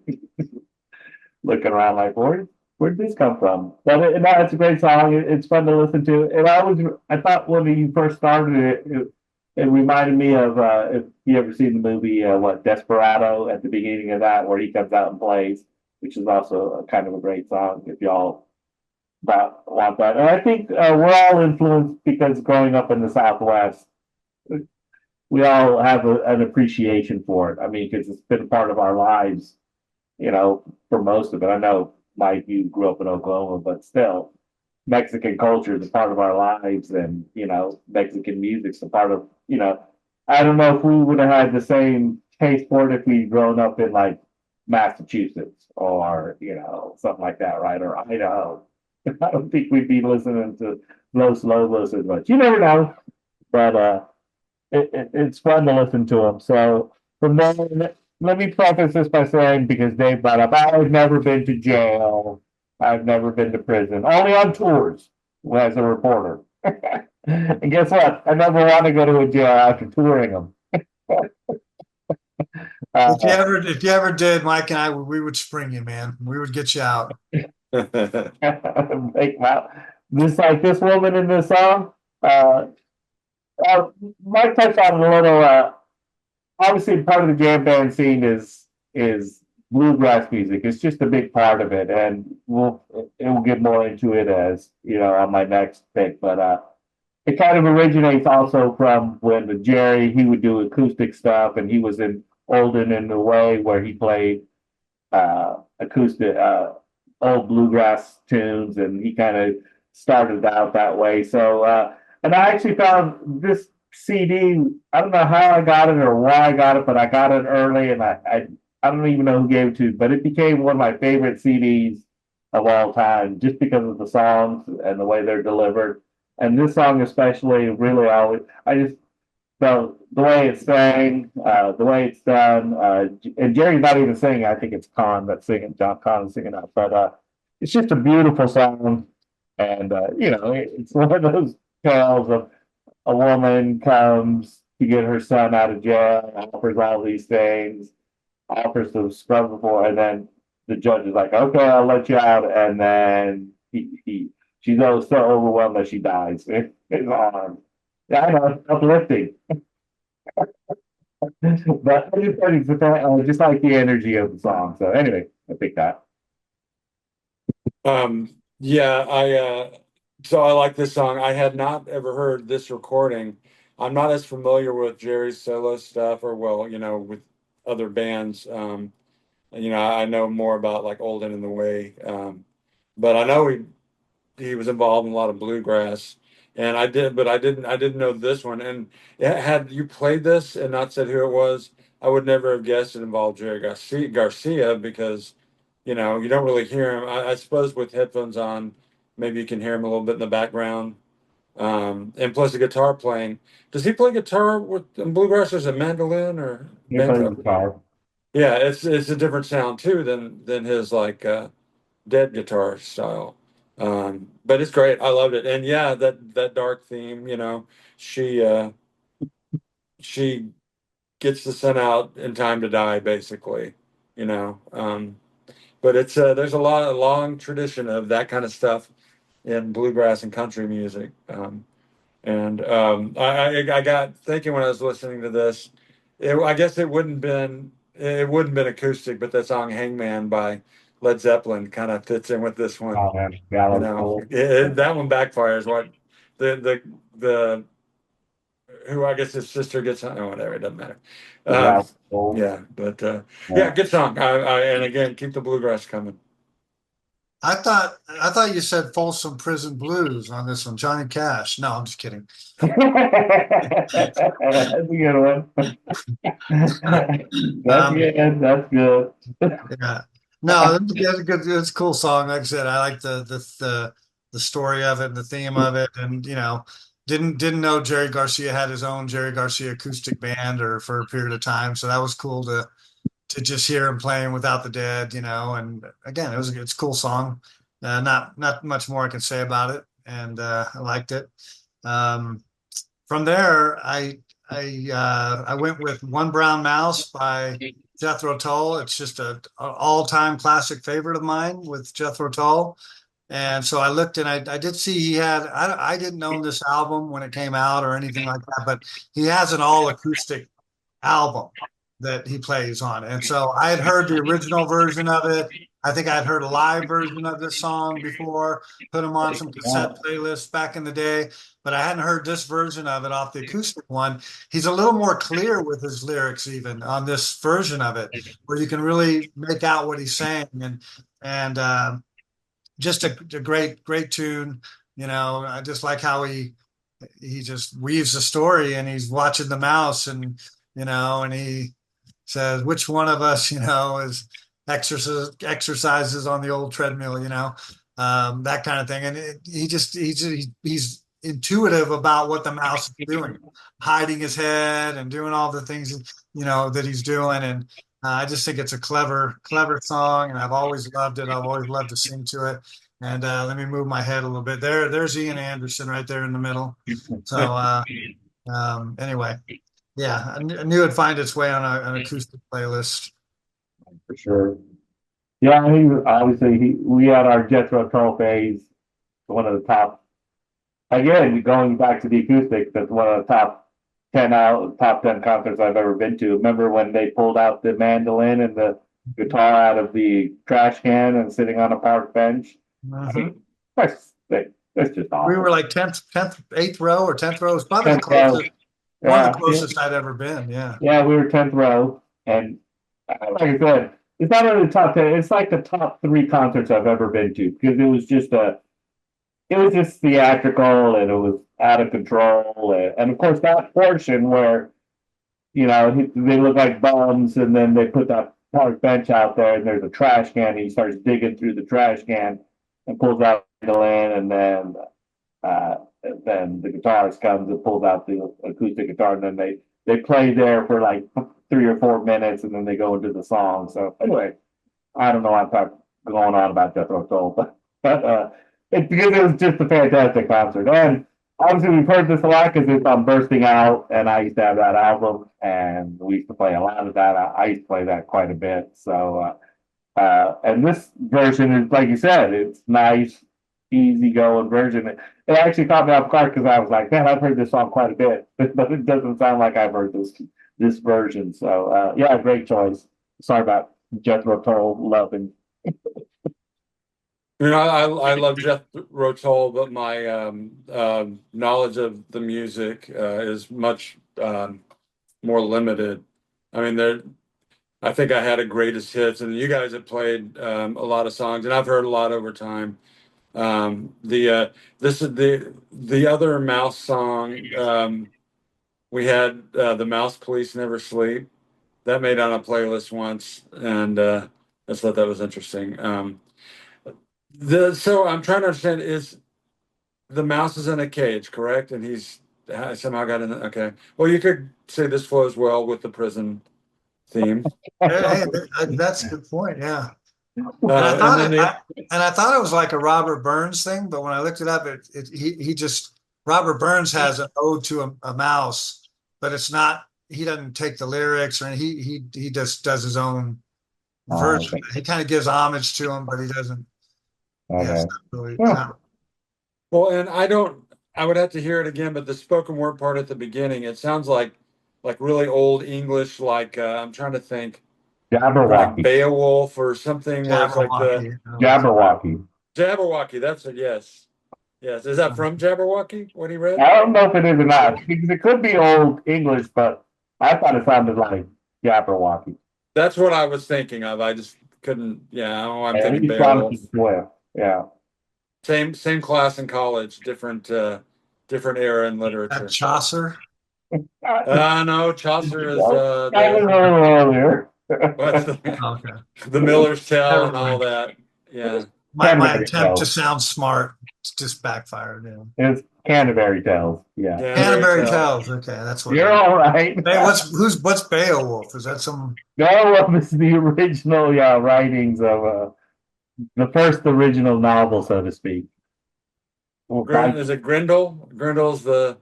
looking around like, where'd this come from? But no, it's a great song. It's fun to listen to. And I thought when you first started it reminded me of if you ever seen the movie Desperado at the beginning of that where he comes out and plays, which is also a kind of a great song if y'all want that. And I think we're all influenced because growing up in the Southwest, we all have an appreciation for it. I mean, because it's been a part of our lives for most of it. I know, Mike, you grew up in Oklahoma, but still, Mexican culture is a part of our lives, and Mexican music's a part of. I don't know if we would have had the same taste for it if we'd grown up in like Massachusetts or something like that, right? Or Idaho. I don't think we'd be listening to Los Lobos as much. You never know, but it's fun to listen to them. So from there, let me preface this by saying, because Dave brought up, I've never been to jail. I've never been to prison, only on tours as a reporter. And guess what? I never want to go to a jail after touring them. Uh, If you ever did, Mike and I, we would spring you, man. We would get you out. like, wow. Just like this woman in this song, uh, uh, Mike touched on it a little. Obviously part of the jam band scene is bluegrass music. It's just a big part of it, and we'll get more into it as on my next pick. But it kind of originates also from when Jerry he would do acoustic stuff, and he was in Olden in the Way where he played acoustic old bluegrass tunes, and he kind of started out that way. So and I actually found this CD. I don't know how I got it or why I got it, but I got it early, and I don't even know who gave it to, but it became one of my favorite CDs of all time, just because of the songs and the way they're delivered. And this song especially, really, I just felt the way it's sang, the way it's done. And Jerry's not even singing. I think it's Con that's singing. John Con is singing that, but it's just a beautiful song, and it's one of those tales of a woman comes to get her son out of jail, offers all these things, offers to scrub before, and then the judge is like, "Okay, I'll let you out," and then she's so overwhelmed that she dies in his arms. Yeah, I know, it's uplifting, but I just think just like the energy of the song. So anyway, I picked that. Yeah, so I like this song. I had not ever heard this recording. I'm not as familiar with Jerry's solo stuff or well, with other bands. I know more about like Olden in the Way. But I know he was involved in a lot of bluegrass. And I didn't know this one. And had you played this and not said who it was, I would never have guessed it involved Jerry Garcia because you don't really hear him. I suppose with headphones on, maybe you can hear him a little bit in the background. And plus the guitar playing. Does he play guitar with in bluegrass? Or is it mandolin or He plays banjo? guitar. Yeah, it's a different sound too than his like dead guitar style. But it's great. I loved it. And yeah, that dark theme, you know, she she gets to send out in time to die, basically, you know. But it's there's a long tradition of that kind of stuff in bluegrass and country music. And I got thinking when I was listening to this, I guess it wouldn't been acoustic, but that song "Hangman" by Led Zeppelin kind of fits in with this one. Oh man, that You was know, cool. that one backfires. What the who I guess his sister gets on or whatever. It doesn't matter. That Um, was cool. yeah, but yeah, Yeah. good song. And again, keep the bluegrass coming. I thought you said Folsom Prison Blues on this one, Johnny Cash. No, I'm just kidding. That's a good one. That's Um, good. That's good. yeah. No, it's a good, it's a cool song. Like I said, I like the story of it and the theme of it, and didn't know Jerry Garcia had his own Jerry Garcia acoustic band or for a period of time, so that was cool to just hear him playing Without the Dead, and again, it's a cool song. Not much more I can say about it, and I liked it. Um, from there, I went with One Brown Mouse by Jethro Tull. It's just a all-time classic favorite of mine with Jethro Tull. And so I looked and I did see he had, I didn't own this album when it came out or anything like that, but he has an all acoustic album that he plays on. And so I had heard the original version of it. I think I'd heard a live version of this song before, put them on some Yeah. cassette playlists back in the day, but I hadn't heard this version of it off the acoustic one. He's a little more clear with his lyrics even on this version of it, where you can really make out what he's saying and just a great tune. I just like how he just weaves the story and he's watching the mouse and he says which one of us is exercises on the old treadmill, that kind of thing. And he's intuitive about what the mouse is doing, hiding his head and doing all the things that he's doing. And I just think it's a clever song, and I've always loved it. I've always loved to sing to it. And let me move my head a little bit. There's Ian Anderson right there in the middle. So anyway, yeah, I knew it'd find its way on an acoustic playlist. For sure. Yeah, obviously we had our Jethro Tull phase, one of the top. Again, going back to the acoustic, that's one of the top 10 concerts I've ever been to. Remember when they pulled out the mandolin and the guitar out of the trash can and sitting on a park bench? I Mhm. mean, that's just We were awesome. like 10th, 8th row or 10th row. It's probably the 10th row. closest, one of the Yeah, yeah, closest I'd ever been. Yeah. yeah, we were 10th row. And like I said, it's not only the top 10, it's like the top three concerts I've ever been to because it was just theatrical and it was out of control. And of course, that portion where, they look like bums and then they put that park bench out there and there's a trash can and he starts digging through the trash can and pulls out the land uh, and then the guitarist comes and pulls out the acoustic guitar and then they play there for like 3 or 4 minutes and then they go into the song. So anyway, I don't know what I'm going on about Jethro Tull, but it's because it was just a fantastic concert. And obviously, we've heard this a lot because it's on Bursting Out, and I used to have that album, and we used to play a lot of that. I used to play that quite a bit. So, and this version is, like you said, it's nice, easy going version. It actually caught me off guard because I was like, man, I've heard this song quite a bit, but it doesn't sound like I've heard this version. So, yeah, great choice. Sorry about Jethro Tull loving. You know, I love Jeff Rotel, but my knowledge of the music is much more limited. I mean, I think I had a greatest hits, and you guys have played a lot of songs, and I've heard a lot over time. The this is the other Mouse song. We had the Mouse Police Never Sleep. That made on a playlist once, and I just thought that was interesting. So I'm trying to understand, is the mouse is in a cage, correct? And he's somehow got in. Okay. Well, you could say this flows well with the prison theme. Hey, that's a good point. Yeah. And I And thought then the and I thought it was like a Robert Burns thing, but when I looked it up, he just Robert Burns has an ode to a mouse, but it's not. He doesn't take the lyrics, or he just does his own version. Okay. He kind of gives homage to him, but he doesn't. Yeah, it's Okay. not really. Yeah. well, and I don't. I would have to hear it again, but the spoken word part at the beginning, it sounds like really old English. Like I'm trying to think, like Jabberwocky. Beowulf or something, where it's like the Jabberwocky. Jabberwocky. Jabberwocky. That's it. Yes, yes. Is that from Jabberwocky? What he read? I don't know if it is or not because it could be old English, but I thought it sounded like Jabberwocky. That's what I was thinking of. I just couldn't. Yeah, I don't know why I'm And thinking he's from Beowulf. East West. Yeah. Same class in college, different era in That literature. Chaucer. No, Chaucer is Well, I was the a little earlier. what's the Okay. the Miller's Tale Never and all mind. that. Yeah. My Canterbury attempt to Tales. sound smart just backfired. Yeah. It's Canterbury Tales. Yeah. Canterbury Canterbury Tale. Tales. Okay, that's what it You're is. all right. Hey, what's Beowulf? Is that some? No, it's the original, yeah, writings of the first original novel, so to speak. Well, by Is it Grendel? Grendel's Eddie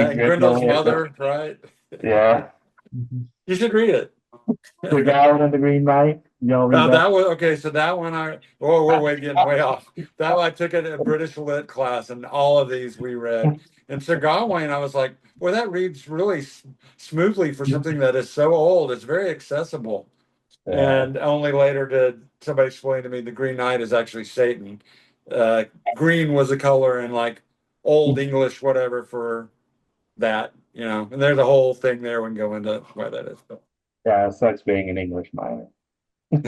that Grendel's Griffin, mother, right? yeah. Mhm. You should read it. The Gown and the Green Knight. Y'all read Now that? that was okay. So that one we're way getting way off. That one I took it in a British lit class, and all of these we read. And Sir Gawain, I was like, well, that reads really smoothly for something that is so old. It's very accessible. Yeah. And only later did somebody explain to me the Green Knight is actually Satan. Uh, Green was a color in like old English, whatever, for that, And there's a whole thing there we can go into why that is. But Yeah, it sucks being an English minor. But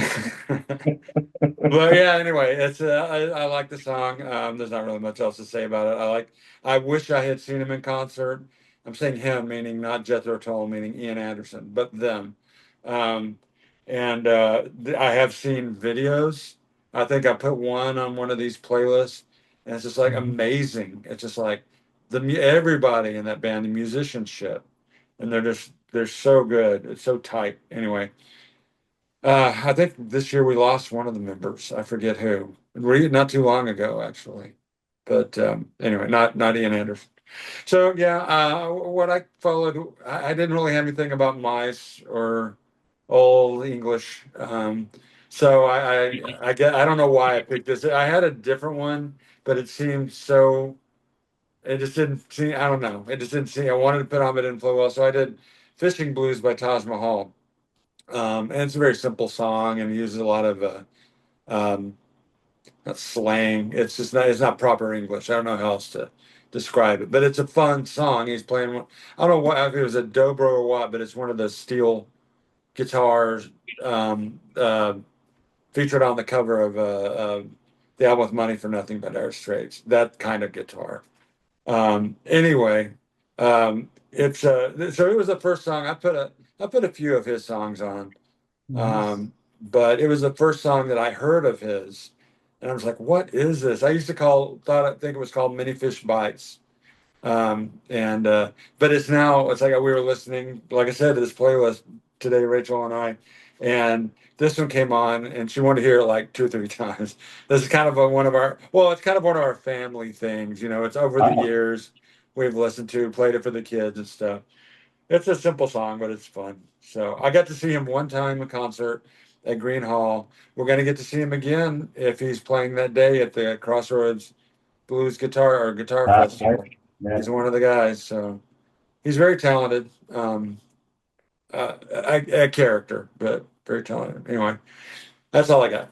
yeah, anyway, I like the song. There's not really much else to say about it. I wish I had seen him in concert. I'm saying him, meaning not Jethro Tull, meaning Ian Anderson, but them. Um, and I have seen videos. I think I put one on one of these playlists, and it's just like amazing. It's just like everybody in that band, the musicianship, and they're so good. It's so tight. Anyway. I think this year we lost one of the members. I forget who. Not too long ago, actually. But anyway, not Ian Anderson. So yeah, what I followed, I didn't really have anything about mice or old English. So I don't know why I picked this. I had a different one, but it seemed so. It just didn't seem. I don't know. It just didn't seem. I wanted to put on, but it didn't flow well. So I did "Fishing Blues" by Taj Mahal. And it's a very simple song and it uses a lot of um, not slang. It's not proper English. I don't know how else to describe it, but it's a fun song. He's playing I don't know what if it was a dobro or what, but it's one of the steel guitars featured on the cover of the album with Money for Nothing but Dire Straits. That kind of guitar. Anyway, it's so it was the first song I put a few of his songs on. Mhm. But it was the first song that I heard of his, and I was like, "What is this?" I used to I think it was called Many Fish Bites, and but it's like we were listening, like I said, to this playlist today, Rachel and I, and this one came on, and she wanted to hear it like two or three times. This is kind of it's kind of one of our family things, It's over the Oh, years we've listened to, played it for the kids and stuff. It's a simple song, but it's fun. So I got to see him one time in concert at Green Hall. We're going to get to see him again if he's playing that day at the Crossroads Blues Guitar right. Festival. Yeah. He's one of the guys, so he's very talented. A character, but very talented. Anyway, that's all I got.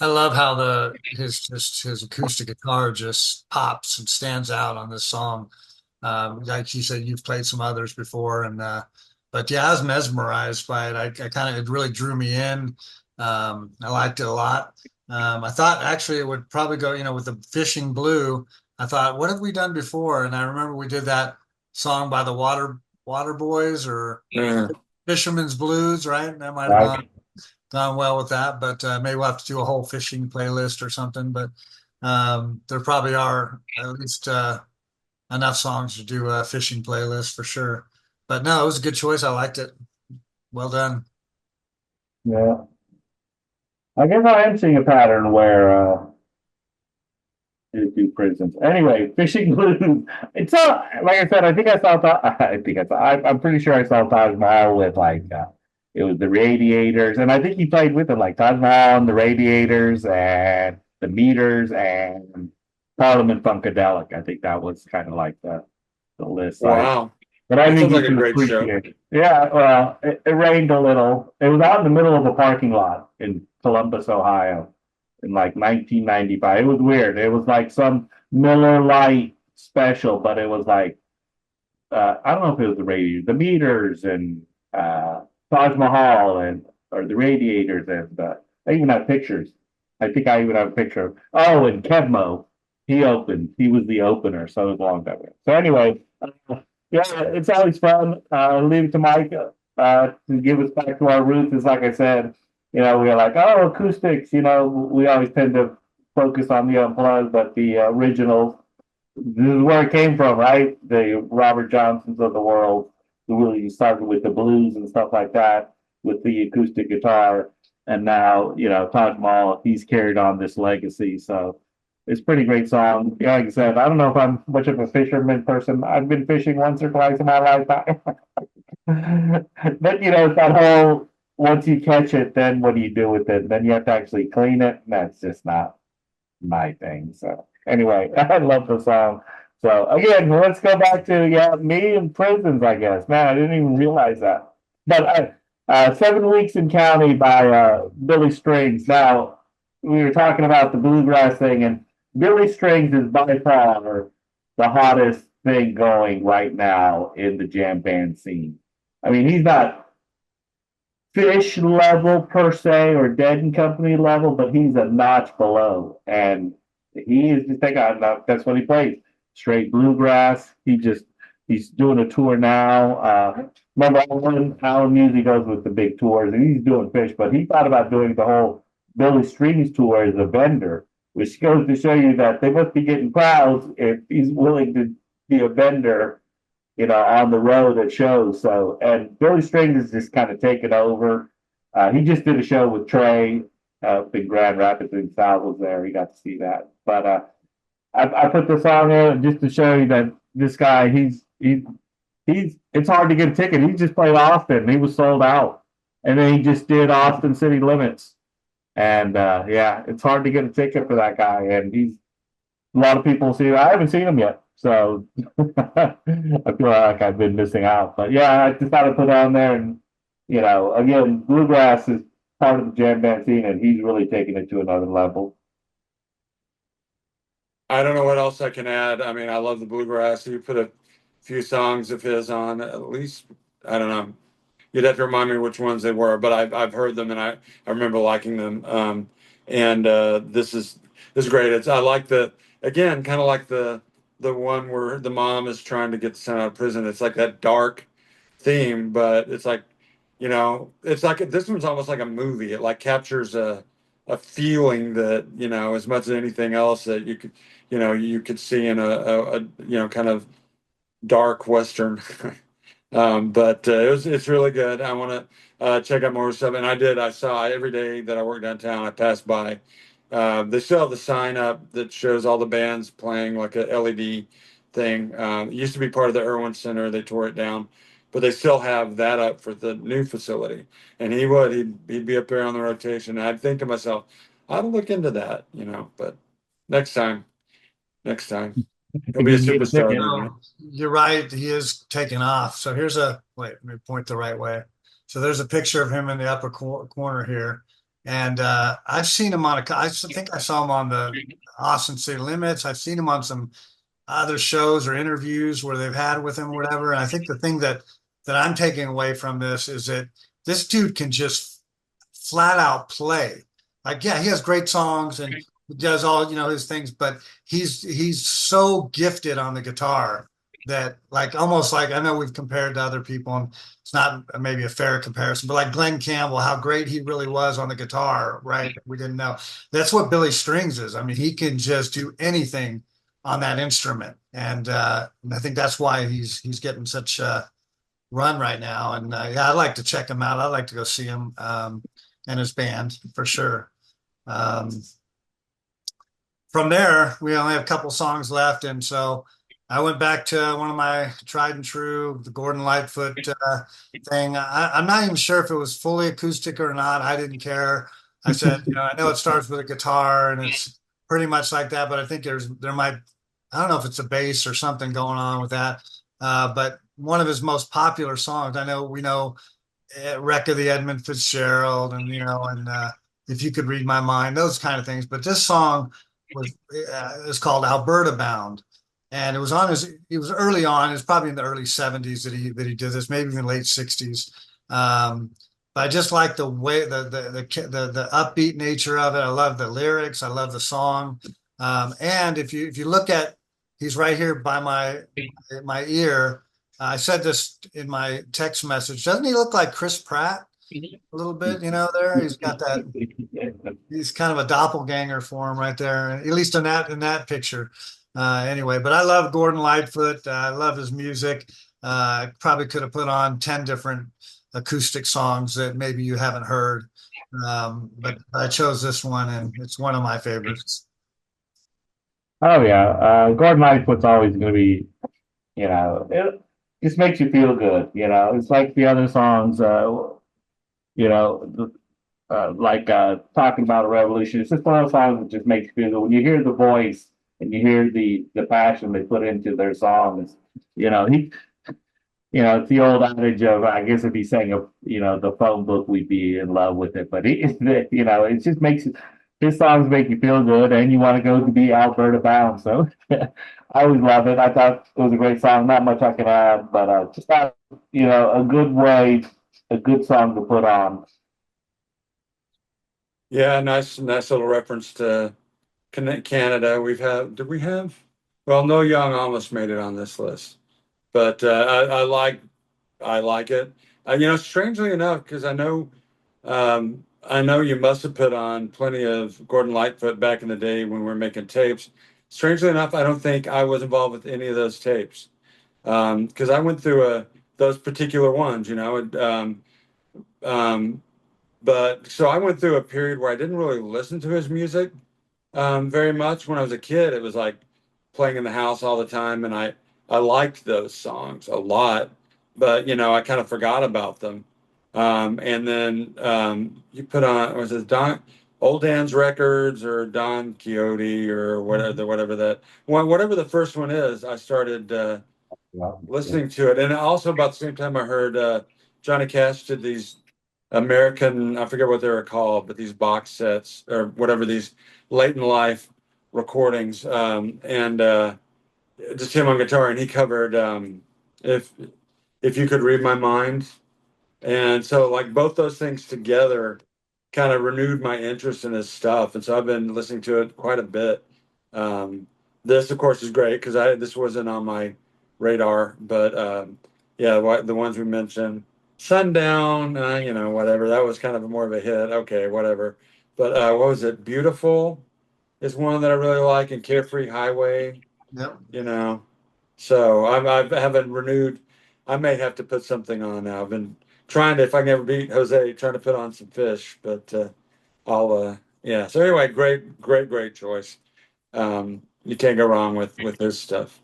I love how his acoustic guitar just pops and stands out on this song. Like you said, you've played some others before, and but yeah, I was mesmerized by it. I kind of it really drew me in. I liked it a lot. I thought actually it would probably go, with the Fishing Blue. I thought, what have we done before? And I remember we did that song by the Water Boys or Yeah. Fisherman's Blues, right? That might have Right. gone well with that, but maybe we'll have to do a whole fishing playlist or something. But there probably are at least enough songs to do a fishing playlist for sure. But no, it was a good choice. I liked it. Well done. Yeah. I guess I am seeing a pattern where do prisons. Anyway, fishing blues. It's all like I said. I think I saw. I think I saw. I'm pretty sure I saw Taj Mahal with like it was the Radiators, and I think he played with it like Taj Mahal and the Radiators and the Meters and Parliament Funkadelic. I think that was kind of like the list. Wow. But I That think sounds you like a can great show. appreciate it. Yeah, well, it rained a little. It was out in the middle of a parking lot in Columbus, Ohio, in like 1995. It was weird. It was like some Miller Lite special, but it was like I don't know if it was the radio, the Meters and Taj Mahal and or the Radiators and I even have pictures. I think I even have a picture of and Kevmo. He opened. He was the opener, so it was a long time ago. So anyway, yeah, it's always fun. Leave it to Mike to give us back to our roots. Is like I said, we're like, oh, acoustics. We always tend to focus on the unplugged, but the originals. This is where it came from, right? The Robert Johnsons of the world, who really started with the blues and stuff like that, with the acoustic guitar, and now Taj Mahal. He's carried on this legacy, so it's a pretty great song. Yeah, like I said, I don't know if I'm much of a fisherman person. I've been fishing once or twice in my lifetime. But it's that whole once you catch it, then what do you do with it? Then you have to actually clean it. And that's just not my thing. So anyway, I love the song. So again, let's go back to me in prisons, I guess. Man, I didn't even realize that. But 7 Weeks in County by Billy Strings. Now, we were talking about the bluegrass thing, and Billy Strings is by far the hottest thing going right now in the jam band scene. I mean, he's not Fish level per se or Dead and Company level, but he's a notch below. And he is just that's what he plays. Straight bluegrass. He's doing a tour now. Remember Alan usually goes with the big tours and he's doing Fish, but he thought about doing the whole Billy Strings tour as a vendor, which goes to show you that they must be getting crowds if he's willing to be a vendor on the road at shows. So, and Billy Strings is just kind of taken over. He just did a show with Trey in Grand Rapids, and Sal was there. He got to see that. But I put this on there just to show you that this guy, it's hard to get a ticket. He just played Austin. He was sold out. And then he just did Austin City Limits. And yeah, it's hard to get a ticket for that guy. And a lot of people see. I haven't seen him yet, so I feel like I've been missing out. But yeah, I just thought I'd put on there, and again, bluegrass is part of the jam band scene, and he's really taking it to another level. I don't know what else I can add. I mean, I love the bluegrass. You put a few songs of his on, at least, I don't know. You'd have to remind me which ones they were, but I've heard them and I remember liking them. And this is great. I like the again kind of like the one where the mom is trying to get the son out of prison. It's like that dark theme, but it's like it's like this one's almost like a movie. It like captures a feeling that as much as anything else that you could see in a kind of dark western. But it's really good. I want to check out more stuff, and I saw every day that I work downtown. I passed by. They still have the sign up that shows all the bands playing like a LED thing. It used to be part of the Irwin Center. They tore it down, but they still have that up for the new facility. And he'd be up there on the rotation. And I'd think to myself, I'd look into that, but next time, next time, he'll be a You can get a superstar ticket. then, right? No, you're right. He is taking off. So wait, let me point the right way. So there's a picture of him in the upper corner here. And I've seen him I think I saw him on the Austin City Limits. I've seen him on some other shows or interviews where they've had with him or whatever. And I think the thing that I'm taking away from this is that this dude can just flat out play. Like, yeah, he has great songs and he does all, his things, but he's so gifted on the guitar that like almost like I know we've compared to other people and it's not maybe a fair comparison, but like Glenn Campbell, how great he really was on the guitar, right? We didn't know. That's what Billy Strings is. I mean, he can just do anything on that instrument. And I think that's why he's getting such a run right now. And yeah, I'd like to check him out. I'd like to go see him and his band for sure. Um, from there, we only have a couple songs left, and so I went back to one of my tried and true, the Gordon Lightfoot thing. I'm not even sure if it was fully acoustic or not. I didn't care. I said, I know it starts with a guitar and it's pretty much like that, but I think there might, I don't know if it's a bass or something going on with that. But one of his most popular songs, I know we know Wreck of the Edmund Fitzgerald, and If You Could Read My Mind, those kind of things. But this song was is called Alberta Bound, and it was on his. It was early on. It was probably in the early '70s that he did this, maybe even late '60s. But I just like the way the upbeat nature of it. I love the lyrics. I love the song. And if you look at, he's right here by my ear. I said this in my text message. Doesn't he look like Chris Pratt a little bit? There he's got that. He's kind of a doppelganger for him right there, at least in that picture. Anyway, but I love Gordon Lightfoot. I love his music. Probably could have put on 10 different acoustic songs that maybe you haven't heard, but I chose this one, and it's one of my favorites. Oh yeah, Gordon Lightfoot's always going to be, it just makes you feel good. It's like the other songs, talking about a revolution. It's just one of those songs that just makes you feel good. When you hear the voice and you hear the passion they put into their songs, he, it's the old adage of, I guess if he sang the phone book, we'd be in love with it. But it just makes his songs make you feel good, and you want to go to be Alberta bound. So I always love it. I thought it was a great song. Not much I can add, but just thought, a good way, a good song to put on. Yeah, nice little reference to Canada. Did we have? Well, No Young almost made it on this list, but I like it. Strangely enough, because I know you must have put on plenty of Gordon Lightfoot back in the day when we were making tapes. Strangely enough, I don't think I was involved with any of those tapes, because I went through those particular ones, um, but so I went through a period where I didn't really listen to his music very much. When I was a kid, it was like playing in the house all the time, and I liked those songs a lot, but I kind of forgot about them. And then you put on, was it Don Old Dan's Records or Don Quixote or whatever whatever the first one is. I started listening to it, and also about the same time I heard Johnny Cash did these American, I forget what they were called, but these box sets or whatever, these late in life recordings, and just him on guitar, and he covered if if you could read my mind, and so like both those things together kind of renewed my interest in his stuff, and so I've been listening to it quite a bit. This, of course, is great because I this wasn't on my radar, but yeah, the ones we mentioned, Sundown, whatever, that was kind of more of a hit. Okay, whatever. But what was it? Beautiful is one that I really like, and Carefree Highway. Yep. You know, so I haven't renewed. I may have to put something on now. I've been trying to, if I can ever beat Jose, trying to put on some fish, but I'll yeah. So anyway, great choice. You can't go wrong with his stuff.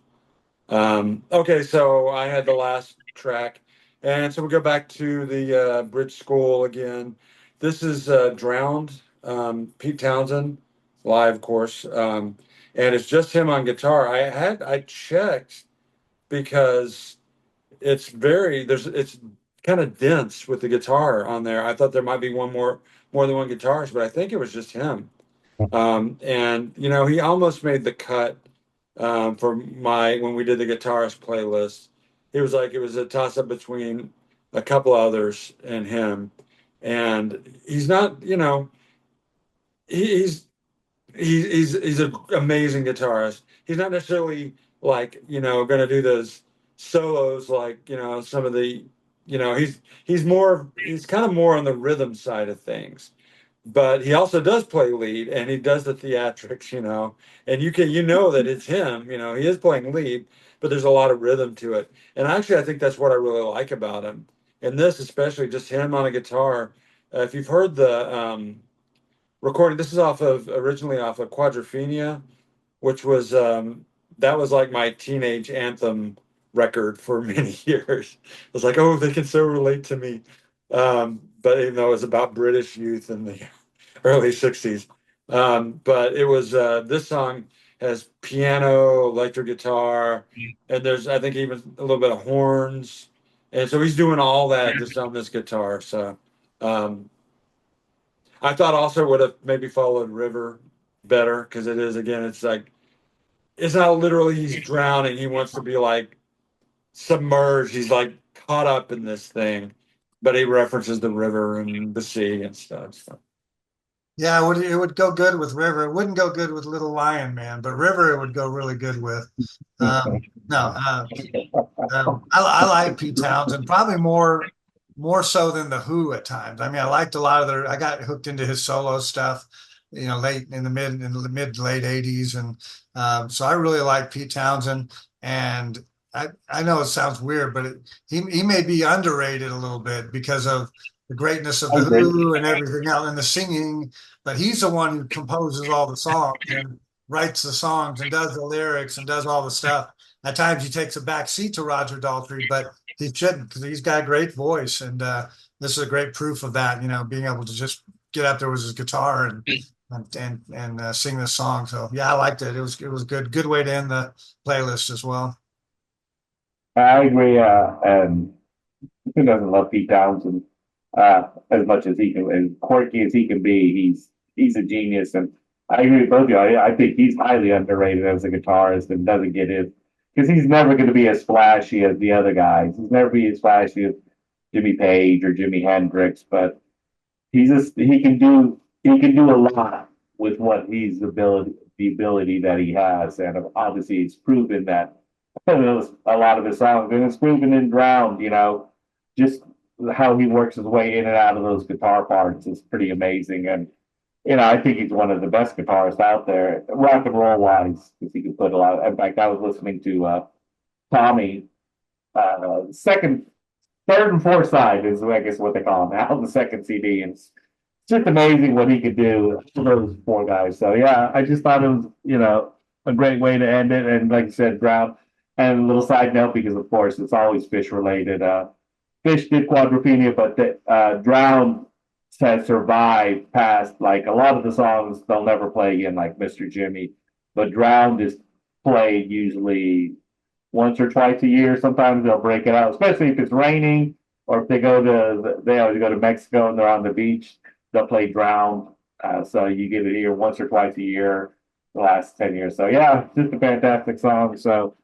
Okay, so I had the last track, and so we go back to the Bridge School again. This is Drowned, Pete Townsend, live, of course, and it's just him on guitar. I checked because it's kind of dense with the guitar on there. I thought there might be more than one guitarist, but I think it was just him. And he almost made the cut for my when we did the guitarist playlist. He was like it was a toss up between a couple others and him. And he's not, he's he's an amazing guitarist. He's not necessarily like going to do those solos like some of the he's kind of more on the rhythm side of things, but he also does play lead and he does the theatrics, and you know that it's him, he is playing lead, but there's a lot of rhythm to it. And actually, I think that's what I really like about him. And this, especially just him on a guitar. If you've heard the recording. This is off of originally off of Quadrophenia, which was that was like my teenage anthem record for many years. I was like, oh, they can so relate to me. But even though it was about British youth in the early 60s. But it was this song has piano, electric guitar, and there's I think even a little bit of horns. And so he's doing all that just on this guitar. So um, I thought also would have maybe followed River better because it is again, it's like it's not literally he's drowning. He wants to be like submerged. He's like caught up in this thing, but he references the river and the sea and stuff. So. Yeah, it would go good with River. It wouldn't go good with Little Lion Man, but River it would go really good with. No, I like Pete Townsend probably more so than the Who at times. I mean, I liked a lot of their. I got hooked into his solo stuff, late in the mid late '80s, and so I really like Pete Townsend. And I know it sounds weird, but he may be underrated a little bit because of the greatness of I the agree. Who and everything else and the singing. But he's the one who composes all the songs and writes the songs and does the lyrics and does all the stuff. At times he takes a back seat to Roger Daltrey, but he shouldn't because he's got a great voice, and this is a great proof of that. Being able to just get up there with his guitar and sing this song. So yeah, I liked it. It was good way to end the playlist as well. I agree. And who doesn't love Pete Townsend as much as he can, as quirky as he can be? He's a genius, and I agree with both of you. I think he's highly underrated as a guitarist and doesn't get his because he's never going to be as flashy as the other guys. He's never be as flashy as Jimmy Page or Jimi Hendrix, but he can do a lot with what he's the ability that he has, and obviously it's proven that a lot of his songs, and it's proven in Drowned. Just how he works his way in and out of those guitar parts is pretty amazing, and I think he's one of the best guitarists out there, rock and roll wise, because he can put a lot. In fact, I was listening to Tommy, second, third, and fourth side is I guess what they call him now, the second CD, and it's just amazing what he could do to those four guys. So yeah, I just thought it was a great way to end it, and like you said, Brown. And a little side note, because of course it's always fish related. Fish did Quadrophenia, but Drown has survived past like a lot of the songs they'll never play again, like Mr. Jimmy. But Drowned is played usually once or twice a year. Sometimes they'll break it out, especially if it's raining or if they always go to Mexico and they're on the beach. They'll play Drowned. So you get it here once or twice a year the last 10 years. So yeah, just a fantastic song. So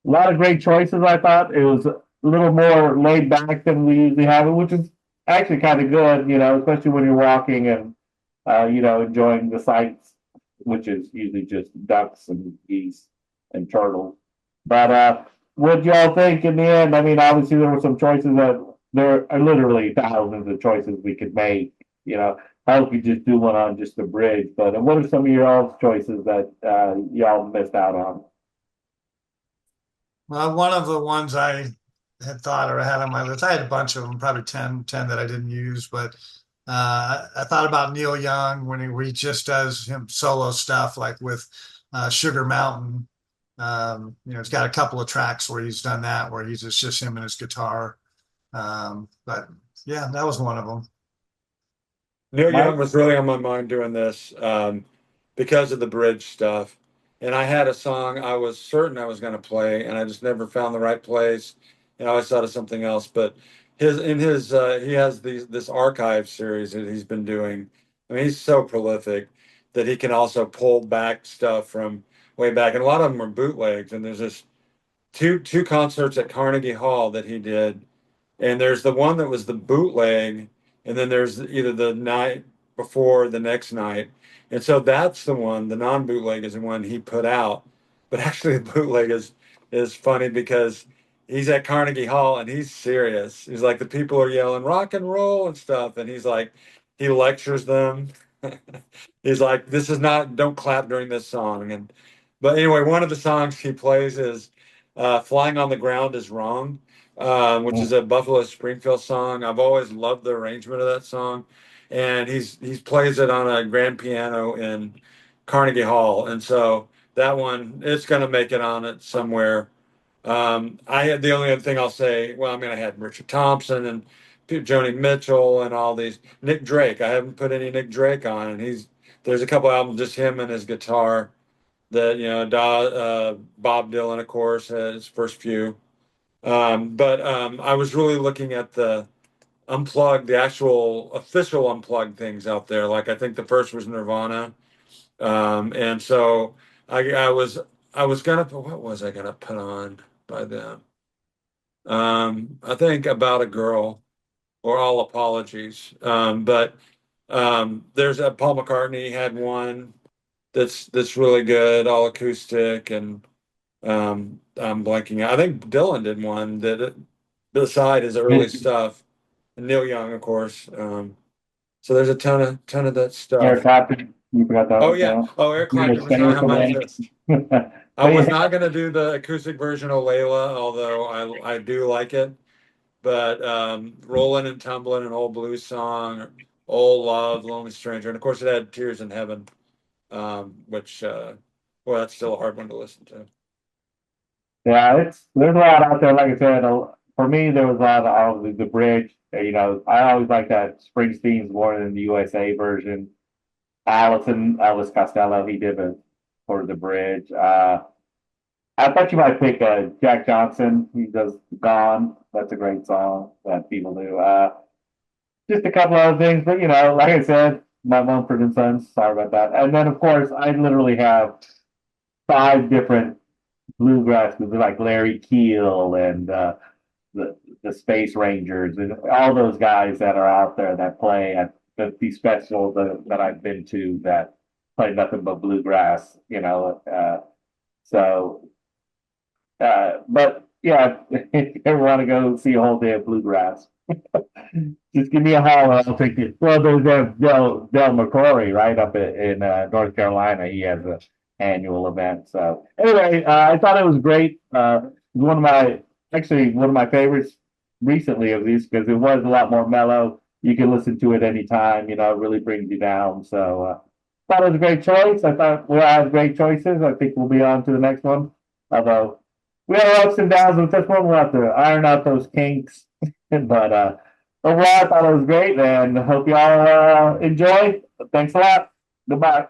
a lot of great choices. I thought it was a little more laid back than we usually have it, which is actually kind of good, especially when you're walking and enjoying the sights, which is usually just ducks and geese and turtles. But what do y'all think in the end? I mean, obviously there were some choices that there are literally thousands of choices we could make. I hope you just do one on just the bridge. But what are some of your all's choices that y'all missed out on? Well, one of the ones I had thought or had on my list, I had a bunch of them, probably 10 that I didn't use, but I thought about Neil Young when he just does him solo stuff, like with Sugar Mountain. He's got a couple of tracks where he's done that, where he's just him and his guitar. But yeah, that was one of them. Neil Young Mike? was really on my mind doing this because of the bridge stuff. And I had a song I was certain I was going to play, and I just never found the right place. And I always thought of something else. But he has this archive series that he's been doing. I mean, he's so prolific that he can also pull back stuff from way back, and a lot of them are bootlegs. And there's this two concerts at Carnegie Hall that he did, and there's the one that was the bootleg, and then there's either the night before the next night. And so that's the one, the non-bootleg is the one he put out. But actually the bootleg is funny because he's at Carnegie Hall and he's serious. He's like the people are yelling rock and roll and stuff, and he's like he lectures them. He's like, this is not, don't clap during this song. And but anyway, one of the songs he plays is Flying on the Ground is Wrong, which is a Buffalo Springfield song. I've always loved the arrangement of that song, and he's plays it on a grand piano in Carnegie Hall, and so that one it's going to make it on it somewhere. I had the only other thing I'll say. Well, I mean, I had Richard Thompson and Joni Mitchell and all these. Nick Drake. I haven't put any Nick Drake on, and there's a couple albums just him and his guitar that Bob Dylan, of course, had his first few. But I was really looking at the unplugged, the actual official unplugged things out there. Like I think the first was Nirvana, and so I was gonna put what was I gonna put on by them? I think About a Girl or All Apologies. But there's a Paul McCartney had one that's really good, all acoustic, and I'm blanking out. I think Dylan did one that beside his early stuff. And Neil Young, of course. So there's a ton of that Eric stuff. Clapton, you forgot that Oh one. yeah. Yeah. Oh, Eric You're a Clapton was not singer on for my them. list. I But was yeah, not going to do the acoustic version of Layla, although I do like it. But Rolling and Tumbling, an old blues song, Old Love, Lonely Stranger, and of course it had Tears in Heaven, which well, that's still a hard one to listen to. yeah, there's a lot out there. Like I said, for me, there was a lot of the bridge. You know, I always like that Springsteen's Born in the USA version. Elvis Costello, he did it for the bridge. I thought you might pick Jack Johnson. He does Gone. That's a great song that people do. Just a couple other things, but you know, like I said, my Mumford and Sons. Sorry about that. And then, of course, I literally have five different bluegrass groups like Larry Keel and the Space Rangers and all those guys that are out there that play at these festivals that I've been to that play nothing but bluegrass. You know, so but yeah, if you ever want to go see a whole day of bluegrass, just give me a holler. I'll take you. Well, there's Del McCrory right up in North Carolina. He has an annual event. So anyway, I thought it was great. One of my actually one of my favorites recently of these because it was a lot more mellow. You can listen to it anytime. You know, it really brings you down. So thought it was a great choice. I thought we'll have great choices. I think we'll be on to the next one. Although we have ups and downs with this one, we'll have to iron out those kinks. But overall, I thought it was great and hope y'all enjoy. Thanks a lot. Goodbye.